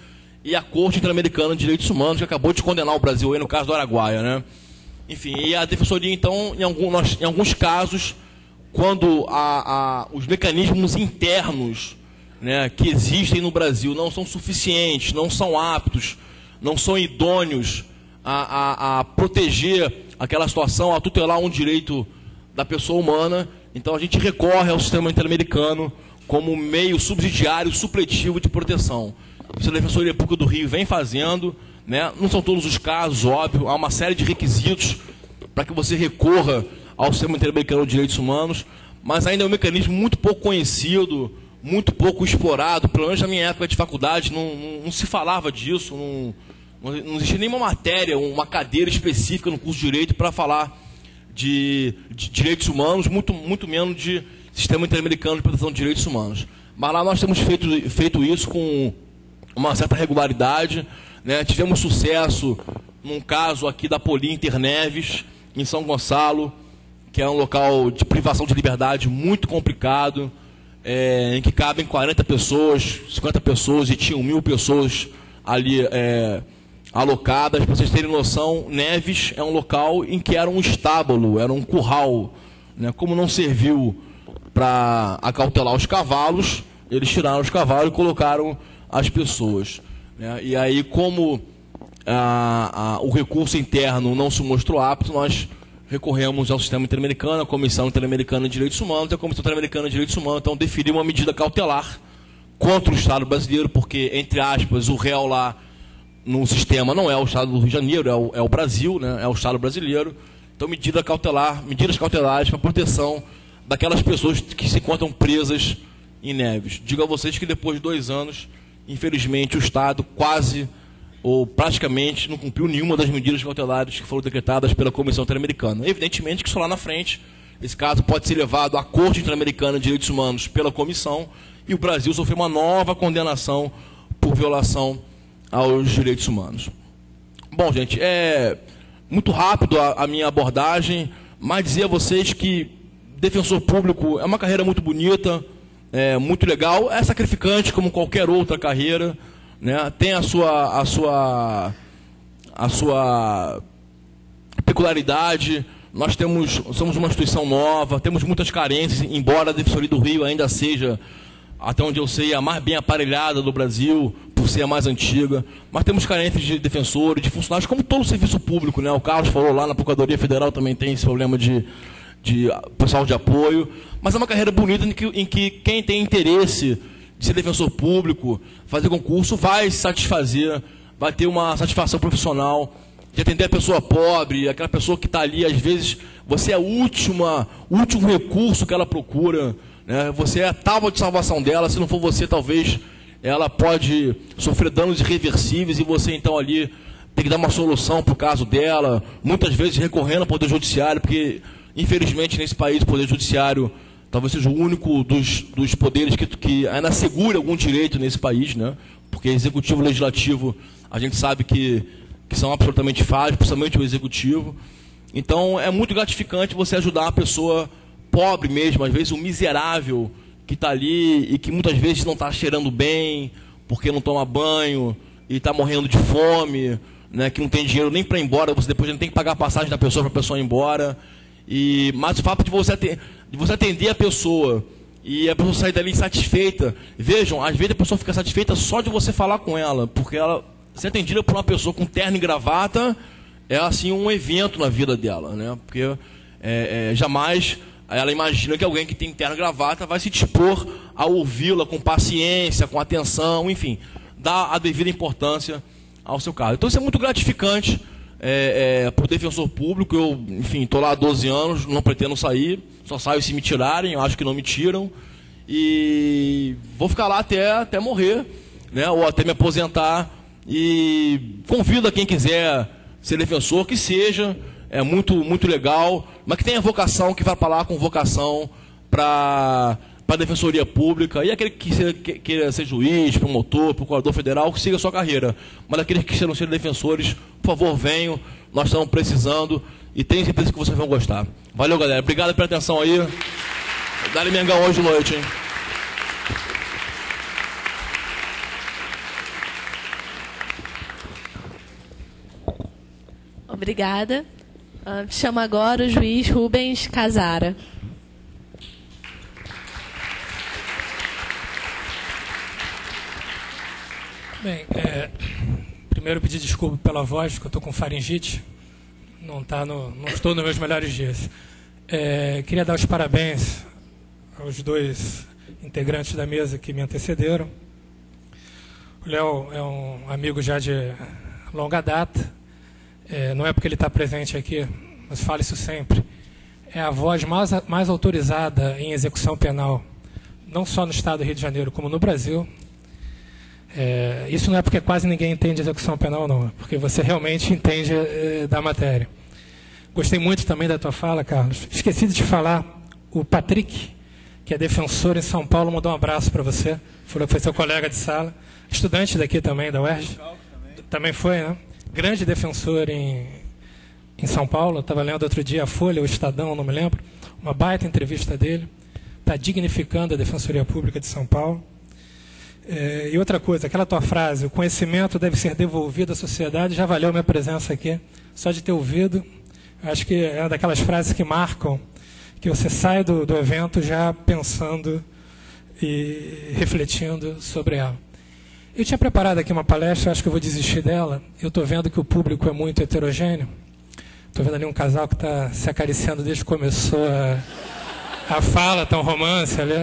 e a Corte Interamericana de Direitos Humanos, que acabou de condenar o Brasil aí no caso do Araguaia, né? Enfim, e a Defensoria, então, em alguns casos, quando os mecanismos internos, né, que existem no Brasil não são suficientes, não são aptos, não são idôneos a proteger aquela situação, a tutelar um direito da pessoa humana. Então a gente recorre ao sistema interamericano como meio subsidiário, supletivo de proteção. Isso a Defensoria Pública do Rio vem fazendo, né? Não são todos os casos, óbvio, há uma série de requisitos para que você recorra ao sistema interamericano de direitos humanos, mas ainda é um mecanismo muito pouco conhecido, muito pouco explorado. Pelo menos na minha época de faculdade não se falava disso, não existia nenhuma matéria, uma cadeira específica no curso de Direito para falar de direitos humanos, muito menos de sistema interamericano de proteção de direitos humanos. Mas lá nós temos feito isso com uma certa regularidade, né? Tivemos sucesso num caso aqui da Poli Interneves, em São Gonçalo, que é um local de privação de liberdade muito complicado, em que cabem 40 pessoas, 50 pessoas, e tinham 1000 pessoas ali alocadas. Para vocês terem noção, Neves é um local em que era um estábulo, era um curral, né? Como não serviu para acautelar os cavalos, eles tiraram os cavalos e colocaram as pessoas, né? E aí, como o recurso interno não se mostrou apto, nós recorremos ao sistema interamericano, à Comissão Interamericana de Direitos Humanos, e a Comissão Interamericana de Direitos Humanos então deferiu uma medida cautelar contra o Estado brasileiro, porque, entre aspas, o réu lá no sistema não é o Estado do Rio de Janeiro, é o Brasil, né? É o Estado brasileiro. Então, medidas cautelares para proteção daquelas pessoas que se encontram presas em Neves. Digo a vocês que depois de 2 anos, infelizmente, o Estado quase ou praticamente não cumpriu nenhuma das medidas cautelares que foram decretadas pela Comissão Interamericana. Evidentemente que isso lá na frente, esse caso pode ser levado à Corte Interamericana de Direitos Humanos pela Comissão, e o Brasil sofreu uma nova condenação por violação aos direitos humanos. Bom, gente, é muito rápido a minha abordagem, mas dizer a vocês que defensor público é uma carreira muito bonita, muito legal, é sacrificante como qualquer outra carreira, né? Tem a sua peculiaridade. Nós somos uma instituição nova, temos muitas carências, embora a Defensoria do Rio ainda seja, até onde eu sei, a mais bem aparelhada do Brasil, por ser a mais antiga. Mas temos carências de defensores, de funcionários, como todo o serviço público, né? O Carlos falou lá, na Procuradoria Federal também tem esse problema de pessoal de apoio. Mas é uma carreira bonita em que quem tem interesse de ser defensor público, fazer concurso, vai se satisfazer, vai ter uma satisfação profissional de atender a pessoa pobre, aquela pessoa que está ali, às vezes, você é o último recurso que ela procura, né? Você é a tábua de salvação dela. Se não for você, talvez ela pode sofrer danos irreversíveis e você, então, ali tem que dar uma solução para o caso dela, muitas vezes recorrendo ao Poder Judiciário, porque, infelizmente, nesse país, o Poder Judiciário talvez seja o único dos poderes que ainda assegura algum direito nesse país, né? Porque executivo e legislativo, a gente sabe que são absolutamente falhos, principalmente o executivo. Então, é muito gratificante você ajudar uma pessoa pobre mesmo, às vezes um miserável, que está ali e que muitas vezes não está cheirando bem, porque não toma banho, e está morrendo de fome, né? Que não tem dinheiro nem para ir embora, você depois não tem que pagar a passagem da pessoa para a pessoa ir embora. Mas o fato de você atender a pessoa e a pessoa sair dali insatisfeita, vejam, às vezes a pessoa fica satisfeita só de você falar com ela, porque ela ser atendida por uma pessoa com terno e gravata é assim um evento na vida dela, né? Porque jamais ela imagina que alguém que tem terno e gravata vai se dispor a ouvi-la com paciência, com atenção, enfim, dar a devida importância ao seu caso. Então isso é muito gratificante. Por defensor público, eu, enfim, estou lá há 12 anos, não pretendo sair, só saio se me tirarem, eu acho que não me tiram, e vou ficar lá até morrer, né, ou até me aposentar, e convido a quem quiser ser defensor, que seja, é muito legal, mas que tenha vocação, que vá para lá com vocação para a Defensoria Pública, e aquele que queira ser juiz, promotor, procurador federal, que siga a sua carreira. Mas aqueles que queiram ser defensores, por favor, venham, nós estamos precisando, e tenho certeza que vocês vão gostar. Valeu, galera. Obrigado pela atenção aí. Dá-lhe Mengão hoje de noite, hein? Obrigada. Chamo agora o juiz Rubens Casara. Bem, primeiro pedir desculpa pela voz, porque eu estou com faringite. Não estou nos meus melhores dias. Queria dar os parabéns aos dois integrantes da mesa que me antecederam. O Léo é um amigo já de longa data. Não é porque ele está presente aqui, mas falo isso sempre. É a voz mais autorizada em execução penal, não só no estado do Rio de Janeiro, como no Brasil. Isso não é porque quase ninguém entende execução penal, não. É porque você realmente entende da matéria. Gostei muito também da tua fala, Carlos. Esqueci de te falar, o Patrick, que é defensor em São Paulo, mandou um abraço para você. Falou que foi seu colega de sala. Estudante daqui também, da UERJ. Também foi, né? Grande defensor em São Paulo. Estava lendo outro dia a Folha, o Estadão, não me lembro. Uma baita entrevista dele. Está dignificando a Defensoria Pública de São Paulo. E outra coisa, aquela tua frase, o conhecimento deve ser devolvido à sociedade, já valeu minha presença aqui. Só de ter ouvido. Acho que é uma daquelas frases que marcam, que você sai do evento já pensando e refletindo sobre ela. Eu tinha preparado aqui uma palestra, acho que eu vou desistir dela. Eu estou vendo que o público é muito heterogêneo. Estou vendo ali um casal que está se acariciando desde que começou a fala, tá um romance ali.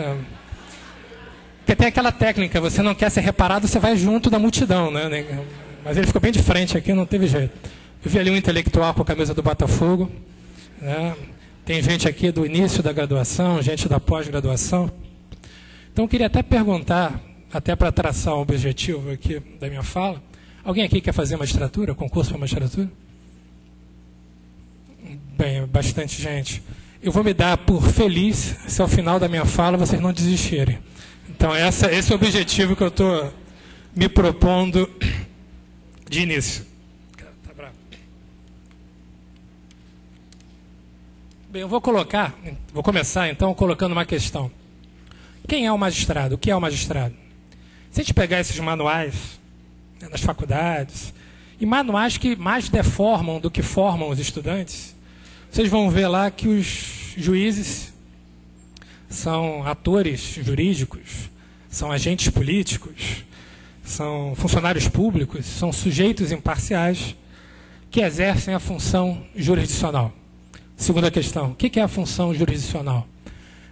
Porque tem aquela técnica, você não quer ser reparado, você vai junto da multidão, né? Mas ele ficou bem de frente aqui, não teve jeito. Eu vi ali um intelectual com a camisa do Botafogo, né? Tem gente aqui do início da graduação, gente da pós-graduação. Então eu queria até perguntar, até para traçar um objetivo aqui da minha fala, alguém aqui quer fazer magistratura, concurso para magistratura? Bem, bastante gente. Eu vou me dar por feliz se ao final da minha fala vocês não desistirem. Então esse é o objetivo que eu estou me propondo de início. Bem, eu vou começar então colocando uma questão. Quem é o magistrado? O que é o magistrado? Se a gente pegar esses manuais, né, nas faculdades, e manuais que mais deformam do que formam os estudantes, vocês vão ver lá que os juízes são atores jurídicos, são agentes políticos, são funcionários públicos, são sujeitos imparciais que exercem a função jurisdicional. Segunda questão, o que é a função jurisdicional?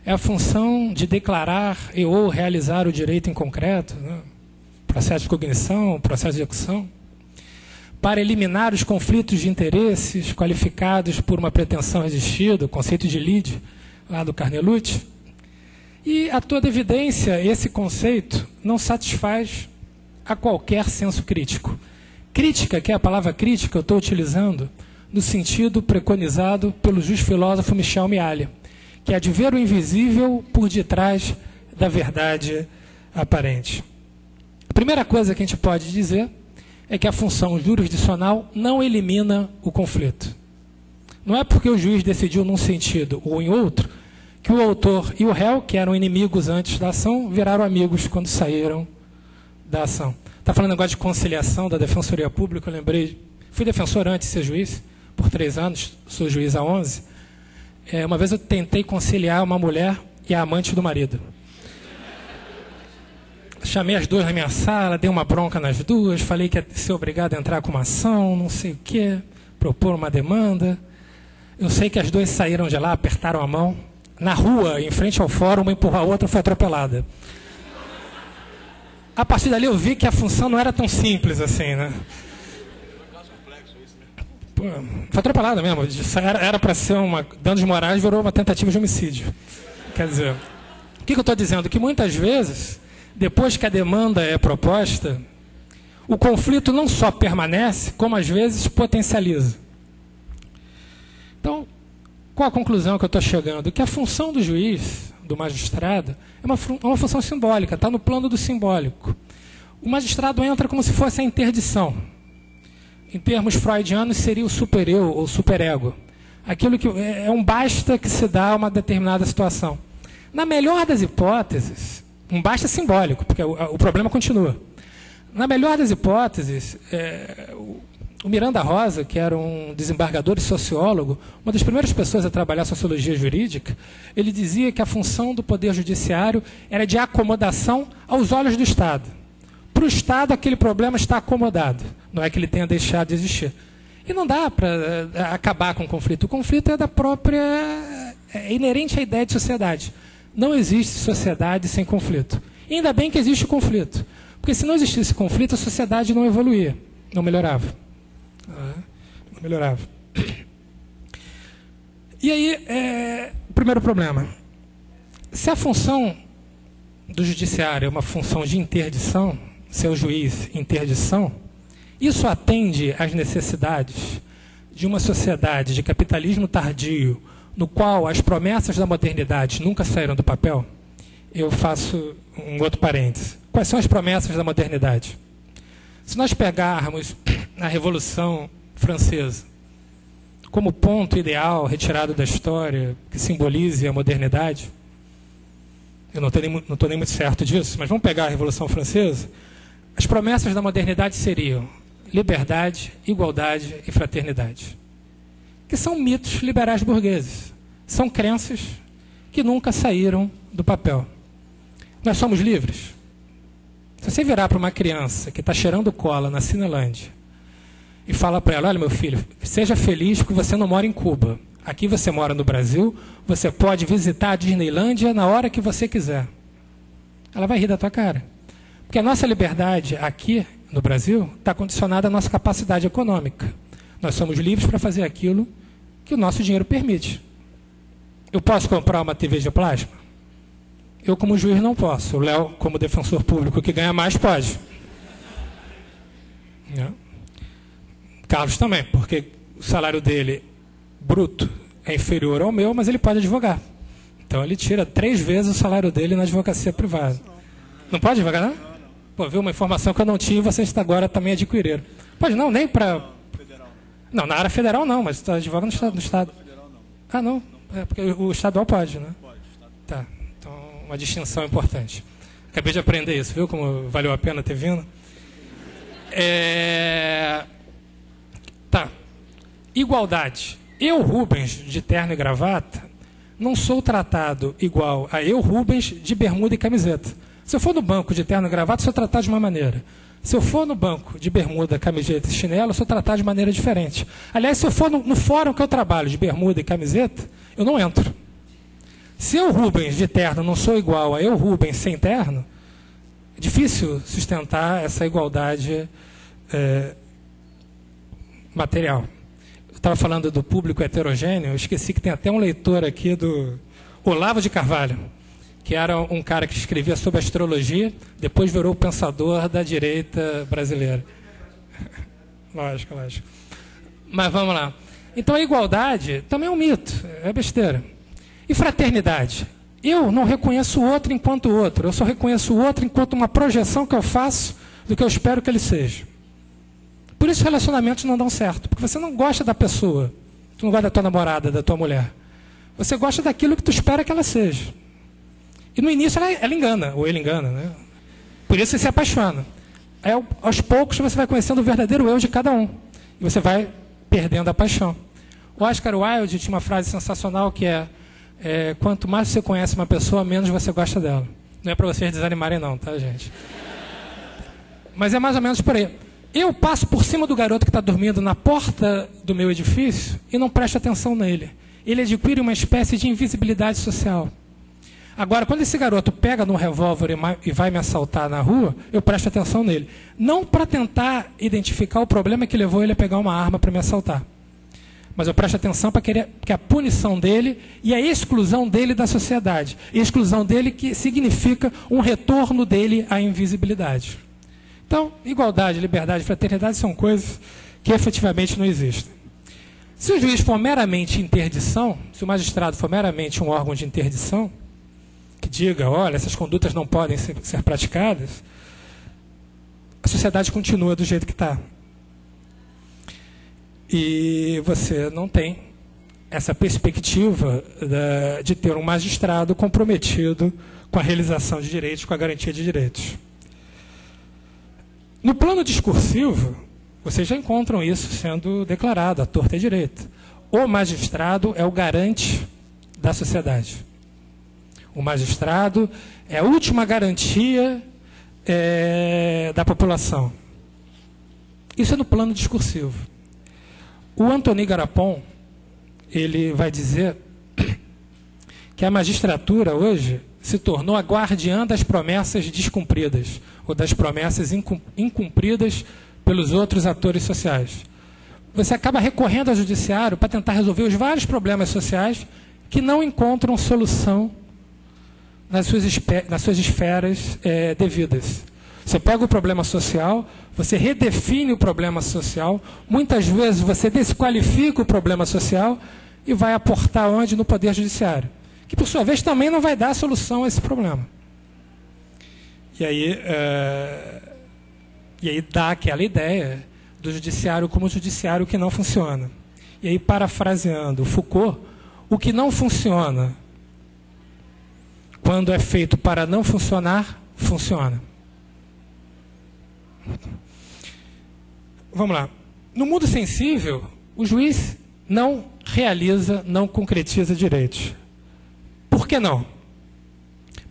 É a função de declarar e ou realizar o direito em concreto, né? Processo de cognição, processo de execução, para eliminar os conflitos de interesses qualificados por uma pretensão resistida, o conceito de lide, lá do Carnelucci. E, a toda evidência, esse conceito não satisfaz a qualquer senso crítico. Crítica, que é a palavra crítica, eu estou utilizando no sentido preconizado pelo juiz-filósofo Michel Mialy, que é de ver o invisível por detrás da verdade aparente. A primeira coisa que a gente pode dizer é que a função jurisdicional não elimina o conflito. Não é porque o juiz decidiu num sentido ou em outro que o autor e o réu, que eram inimigos antes da ação, viraram amigos quando saíram da ação. Está falando negócio de conciliação da Defensoria Pública, eu lembrei, fui defensor antes de ser juiz, por 3 anos, sou juiz há 11. Uma vez eu tentei conciliar uma mulher e a amante do marido. Chamei as duas na minha sala, dei uma bronca nas duas, falei que ia ser obrigado a entrar com uma ação, não sei o quê, propor uma demanda. Eu sei que as duas saíram de lá, apertaram a mão. Na rua, em frente ao fórum, uma empurrou a outra, foi atropelada. A partir dali eu vi que a função não era tão simples assim, né? Foi atropelada mesmo. Era para ser danos morais, virou uma tentativa de homicídio. Quer dizer, o que eu estou dizendo? Que muitas vezes, depois que a demanda é proposta, o conflito não só permanece, como às vezes potencializa. Então, qual a conclusão que eu estou chegando? Que a função do juiz, do magistrado, é uma função simbólica, está no plano do simbólico. O magistrado entra como se fosse a interdição. Em termos freudianos, seria o super-eu ou super-ego. Aquilo que é um basta que se dá a uma determinada situação. Na melhor das hipóteses, um basta simbólico, porque o problema continua. Na melhor das hipóteses, o Miranda Rosa, que era um desembargador e sociólogo, uma das primeiras pessoas a trabalhar sociologia jurídica, ele dizia que a função do Poder Judiciário era de acomodação aos olhos do Estado. Para o Estado, aquele problema está acomodado. Não é que ele tenha deixado de existir. E não dá para acabar com o conflito. O conflito é da própria É inerente à ideia de sociedade. Não existe sociedade sem conflito. E ainda bem que existe conflito. Porque se não existisse conflito, a sociedade não evoluía, não melhorava. Não melhorava. E aí, o primeiro problema. Se a função do judiciário é uma função de interdição, ser o juiz interdição, isso atende às necessidades de uma sociedade de capitalismo tardio, no qual as promessas da modernidade nunca saíram do papel? Eu faço um outro parêntese. Quais são as promessas da modernidade? Se nós pegarmos a Revolução Francesa como ponto ideal retirado da história que simbolize a modernidade, eu não estou nem muito certo disso, mas vamos pegar a Revolução Francesa. As promessas da modernidade seriam liberdade, igualdade e fraternidade, que são mitos liberais burgueses. São crenças que nunca saíram do papel. Nós somos livres? Se você virar para uma criança que está cheirando cola na Cinelândia e fala para ela, olha meu filho, seja feliz porque você não mora em Cuba. Aqui você mora no Brasil, você pode visitar a Disneylândia na hora que você quiser. Ela vai rir da tua cara. Porque a nossa liberdade aqui no Brasil está condicionada à nossa capacidade econômica. Nós somos livres para fazer aquilo que o nosso dinheiro permite. Eu posso comprar uma TV de plasma? Eu, como juiz, não posso. O Léo, como defensor público que ganha mais, pode. Carlos também, porque o salário dele, bruto, é inferior ao meu, mas ele pode advogar. Então ele tira 3 vezes o salário dele na advocacia privada. Não pode advogar, não? Pô, viu uma informação que eu não tinha e vocês agora também adquiriram. Pode não, nem para... Não, na área federal não, mas está advogando no Estado. Ah, não. É porque o estadual pode, né? Pode. Tá. Então, uma distinção importante. Acabei de aprender isso, viu? Como valeu a pena ter vindo. Tá. Igualdade. Eu, Rubens, de terno e gravata, não sou tratado igual a eu, Rubens, de bermuda e camiseta. Se eu for no banco de terno e gravata, sou tratado de uma maneira. Se eu for no banco de bermuda, camiseta e chinelo, eu sou tratado de maneira diferente. Aliás, se eu for no fórum que eu trabalho de bermuda e camiseta, eu não entro. Se eu, Rubens, de terno, não sou igual a eu, Rubens, sem terno, é difícil sustentar essa igualdade material. Eu estava falando do público heterogêneo, eu esqueci que tem até um leitor aqui do Olavo de Carvalho, que era um cara que escrevia sobre astrologia, depois virou o pensador da direita brasileira. Lógico. Mas vamos lá. Então a igualdade também é um mito, é besteira. E fraternidade? Eu não reconheço o outro enquanto outro, eu só reconheço o outro enquanto uma projeção que eu faço do que eu espero que ele seja. Por isso relacionamentos não dão certo, porque você não gosta da pessoa, tu não gosta da tua namorada, da tua mulher. Você gosta daquilo que tu espera que ela seja. E no início ela engana, ou ele engana, né? Por isso você se apaixona. Aí, aos poucos você vai conhecendo o verdadeiro eu de cada um. E você vai perdendo a paixão. O Oscar Wilde tinha uma frase sensacional que quanto mais você conhece uma pessoa, menos você gosta dela. Não é para vocês desanimarem não, tá, gente? Mas é mais ou menos por aí. Eu passo por cima do garoto que está dormindo na porta do meu edifício e não presto atenção nele. Ele adquire uma espécie de invisibilidade social. Agora, quando esse garoto pega no revólver e vai me assaltar na rua, eu presto atenção nele. Não para tentar identificar o problema que levou ele a pegar uma arma para me assaltar. Mas eu presto atenção para que a punição dele e a exclusão dele da sociedade. E a exclusão dele que significa um retorno dele à invisibilidade. Então, igualdade, liberdade e fraternidade são coisas que efetivamente não existem. Se o juiz for meramente interdição, se o magistrado for meramente um órgão de interdição, que diga, olha, essas condutas não podem ser praticadas, a sociedade continua do jeito que está. E você não tem essa perspectiva de ter um magistrado comprometido com a realização de direitos, com a garantia de direitos. No plano discursivo, vocês já encontram isso sendo declarado, à torta e à direita. O magistrado é o garante da sociedade. O magistrado é a última garantia da população. Isso é no plano discursivo. O Antony Garapon, ele vai dizer que a magistratura hoje se tornou a guardiã das promessas descumpridas, ou das promessas incumpridas pelos outros atores sociais. Você acaba recorrendo ao judiciário para tentar resolver os vários problemas sociais que não encontram solução nas suas esferas devidas. Você pega o problema social, você redefine o problema social, muitas vezes você desqualifica o problema social e vai aportar onde? No Poder Judiciário, que por sua vez também não vai dar solução a esse problema. E aí dá aquela ideia do judiciário como um judiciário que não funciona. E aí, parafraseando Foucault, o que não funciona, quando é feito para não funcionar, funciona. Vamos lá. No mundo sensível, o juiz não realiza, não concretiza direitos. Por que não?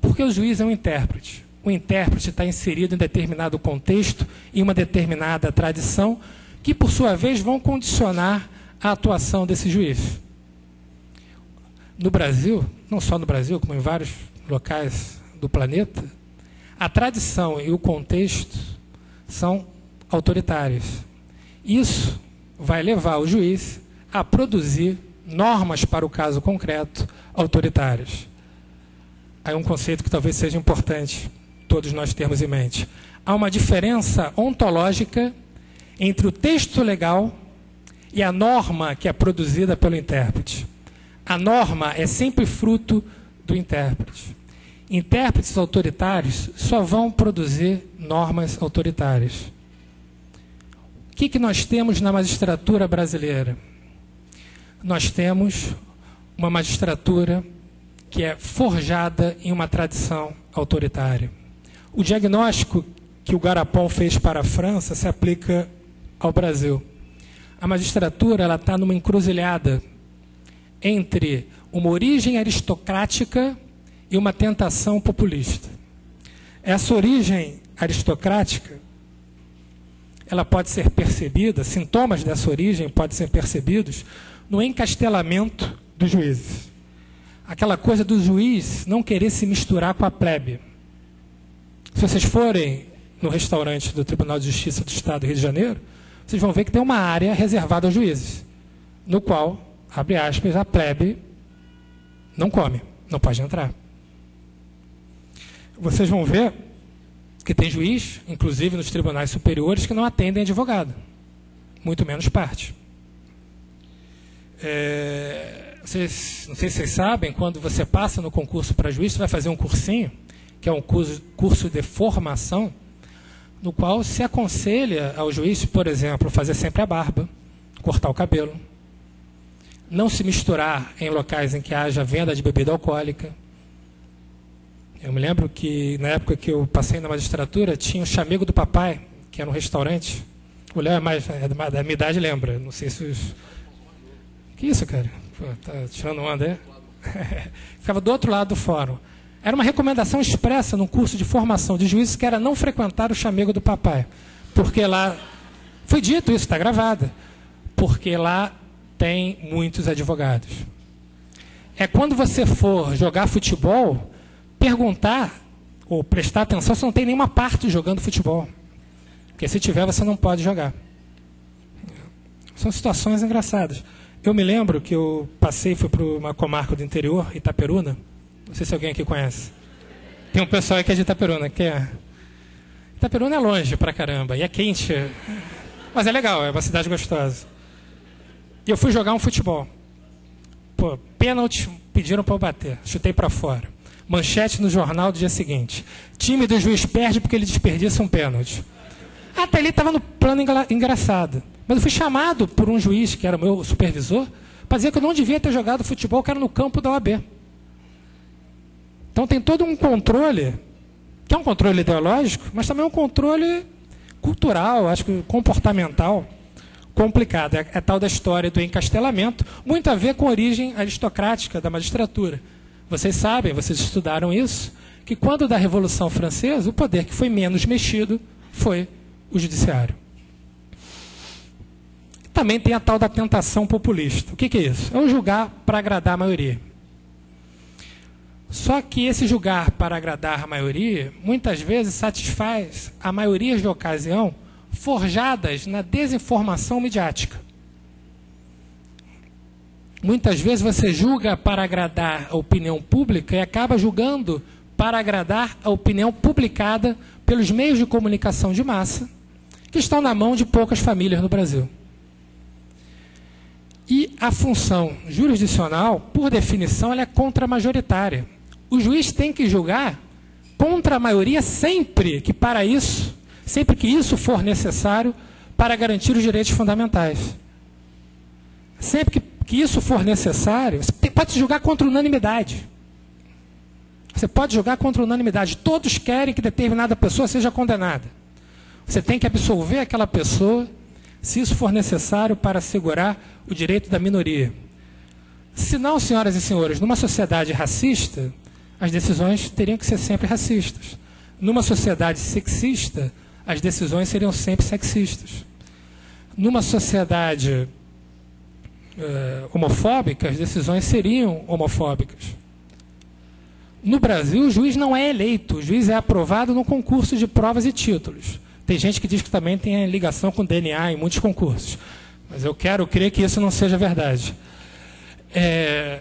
Porque o juiz é um intérprete. O intérprete está inserido em determinado contexto, em uma determinada tradição, que, por sua vez, vão condicionar a atuação desse juiz. No Brasil, não só no Brasil, como em vários locais do planeta, a tradição e o contexto são autoritários. Isso vai levar o juiz a produzir normas para o caso concreto autoritárias. Aí um conceito que talvez seja importante todos nós termos em mente. Há uma diferença ontológica entre o texto legal e a norma que é produzida pelo intérprete. A norma é sempre fruto do intérprete. Intérpretes autoritários só vão produzir normas autoritárias. O que nós temos na magistratura brasileira? Nós temos uma magistratura que é forjada em uma tradição autoritária. O diagnóstico que o Garapon fez para a França se aplica ao Brasil. A magistratura está numa encruzilhada entre uma origem aristocrática e uma tentação populista. Essa origem aristocrática, ela pode ser percebida, sintomas dessa origem podem ser percebidos no encastelamento dos juízes. Aquela coisa do juiz não querer se misturar com a plebe. Se vocês forem no restaurante do Tribunal de Justiça do Estado do Rio de Janeiro, vocês vão ver que tem uma área reservada aos juízes, no qual, abre aspas, a plebe não come, não pode entrar. Vocês vão ver que tem juiz, inclusive nos tribunais superiores, que não atendem advogado, muito menos parte. Não sei se vocês sabem, quando você passa no concurso para juiz, você vai fazer um cursinho, que é um curso de formação, no qual se aconselha ao juiz, por exemplo, fazer sempre a barba, cortar o cabelo, não se misturar em locais em que haja venda de bebida alcoólica. Eu me lembro que, na época que eu passei na magistratura, tinha o Chamego do Papai, que era um restaurante. O Léo da minha idade lembra, não sei se os... Que isso, cara? Pô, tá tirando onda, é? Ficava do outro lado do fórum. Era uma recomendação expressa num curso de formação de juízes que era não frequentar o Chamego do Papai. Porque lá... Foi dito isso, está gravado. Porque lá tem muitos advogados. É quando você for jogar futebol, perguntar ou prestar atenção se não tem nenhuma parte jogando futebol. Porque se tiver, você não pode jogar. São situações engraçadas. Eu me lembro que eu fui para uma comarca do interior, Itaperuna. Não sei se alguém aqui conhece. Tem um pessoal aqui de Itaperuna. Itaperuna é longe pra caramba, e é quente. Mas é legal, é uma cidade gostosa. E eu fui jogar um futebol. Pô, pênalti, pediram para eu bater. Chutei para fora. Manchete no jornal do dia seguinte. Time do juiz perde porque ele desperdiça um pênalti. Até ali estava no plano engraçado. Mas eu fui chamado por um juiz, que era o meu supervisor, para dizer que eu não devia ter jogado futebol, que era no campo da OAB. Então tem todo um controle, que é um controle ideológico, mas também um controle cultural, acho que comportamental, complicado. É tal da história do encastelamento, muito a ver com a origem aristocrática da magistratura. Vocês sabem, vocês estudaram isso, que quando da Revolução Francesa, o poder que foi menos mexido foi o judiciário. Também tem a tal da tentação populista. O que é isso? É o julgar para agradar a maioria. Só que esse julgar para agradar a maioria, muitas vezes satisfaz a maioria de ocasião forjadas na desinformação midiática. Muitas vezes você julga para agradar a opinião pública e acaba julgando para agradar a opinião publicada pelos meios de comunicação de massa, que estão na mão de poucas famílias no Brasil. E a função jurisdicional, por definição, ela é contramajoritária. O juiz tem que julgar contra a maioria sempre que isso for necessário para garantir os direitos fundamentais. Sempre que isso for necessário, você pode julgar contra unanimidade. Você pode julgar contra unanimidade. Todos querem que determinada pessoa seja condenada. Você tem que absolver aquela pessoa, se isso for necessário para assegurar o direito da minoria. Se não, senhoras e senhores, numa sociedade racista, as decisões teriam que ser sempre racistas. Numa sociedade sexista, as decisões seriam sempre sexistas. Numa sociedade homofóbica, as decisões seriam homofóbicas. No Brasil, o juiz não é eleito, o juiz é aprovado no concurso de provas e títulos. Tem gente que diz que também tem ligação com DNA em muitos concursos. Mas eu quero crer que isso não seja verdade.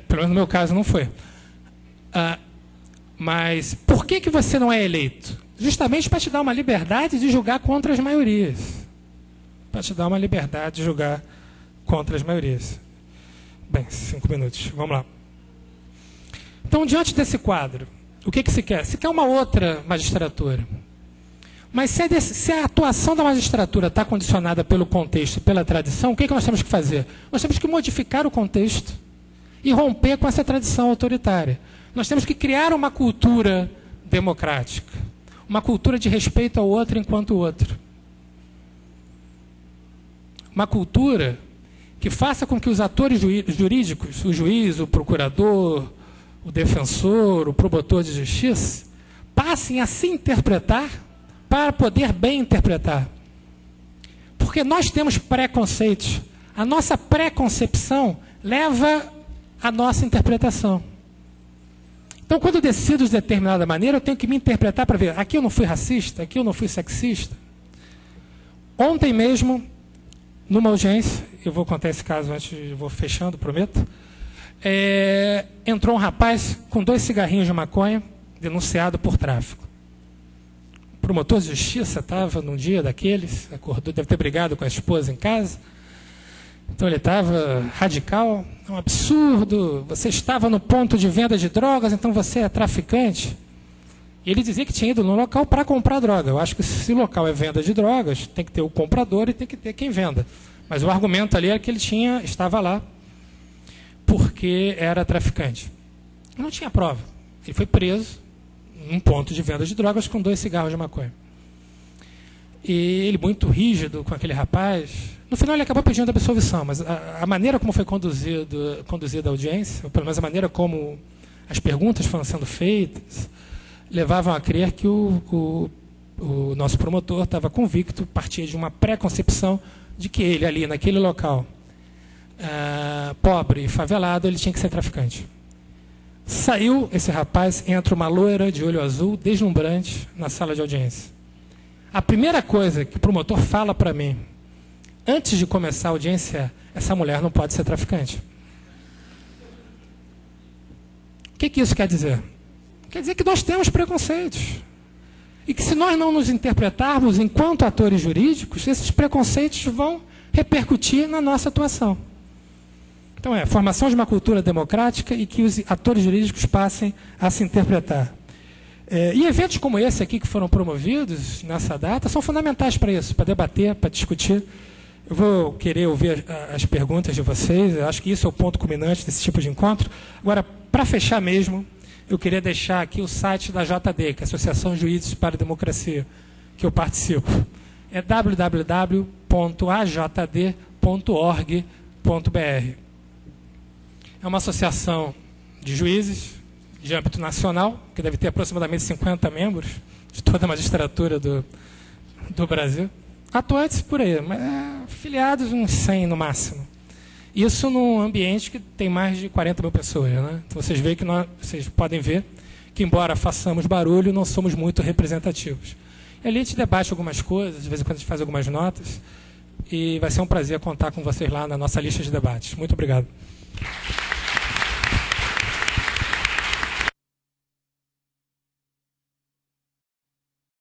Pelo menos no meu caso não foi. Mas por que você não é eleito? Justamente para te dar uma liberdade de julgar contra as maiorias. Para te dar uma liberdade de julgar contra as maiorias. Bem, 5 minutos. Vamos lá. Então, diante desse quadro, o que se quer? Se quer uma outra magistratura. Mas se a atuação da magistratura está condicionada pelo contexto e pela tradição, o que nós temos que fazer? Nós temos que modificar o contexto e romper com essa tradição autoritária. Nós temos que criar uma cultura democrática, uma cultura de respeito ao outro enquanto outro. Uma cultura que faça com que os atores jurídicos, o juiz, o procurador, o defensor, o promotor de justiça, passem a se interpretar para poder bem interpretar. Porque nós temos preconceitos. A nossa preconcepção leva à nossa interpretação. Então, quando eu decido de determinada maneira, eu tenho que me interpretar para ver, aqui eu não fui racista, aqui eu não fui sexista. Ontem mesmo, numa audiência, eu vou contar esse caso antes, eu vou fechando, prometo, entrou um rapaz com 2 cigarrinhos de maconha, denunciado por tráfico. O promotor de justiça estava num dia daqueles, acordou, deve ter brigado com a esposa em casa. Então ele estava radical, é um absurdo, você estava no ponto de venda de drogas, então você é traficante. E ele dizia que tinha ido no local para comprar droga. Eu acho que se o local é venda de drogas, tem que ter o comprador e tem que ter quem venda. Mas o argumento ali é que ele estava lá porque era traficante. Não tinha prova. Ele foi preso num ponto de venda de drogas com 2 cigarros de maconha. E ele muito rígido com aquele rapaz. No final ele acabou pedindo absolvição, mas a maneira como foi conduzida a audiência, ou pelo menos a maneira como as perguntas foram sendo feitas, levavam a crer que o nosso promotor estava convicto, partia de uma pré-concepção de que ele ali, naquele local, pobre e favelado, ele tinha que ser traficante. Saiu esse rapaz, entra uma loira de olho azul, deslumbrante, na sala de audiência. A primeira coisa que o promotor fala para mim, antes de começar a audiência, é: essa mulher não pode ser traficante. O que isso quer dizer? Quer dizer que nós temos preconceitos. E que se nós não nos interpretarmos enquanto atores jurídicos, esses preconceitos vão repercutir na nossa atuação. Então formação de uma cultura democrática e que os atores jurídicos passem a se interpretar. E eventos como esse aqui que foram promovidos nessa data são fundamentais para isso, para debater, para discutir. Eu vou querer ouvir as perguntas de vocês, eu acho que isso é o ponto culminante desse tipo de encontro. Agora, para fechar mesmo, eu queria deixar aqui o site da JD, que é a Associação Juízes para a Democracia, que eu participo. É www.ajd.org.br. É uma associação de juízes de âmbito nacional, que deve ter aproximadamente 50 membros, de toda a magistratura do Brasil. Atuantes por aí, mas filiados uns 100 no máximo. Isso num ambiente que tem mais de 40 mil pessoas, né? Então vocês podem ver que, embora façamos barulho, não somos muito representativos. E ali a gente debate algumas coisas, de vez em quando a gente faz algumas notas, e vai ser um prazer contar com vocês lá na nossa lista de debates. Muito obrigado.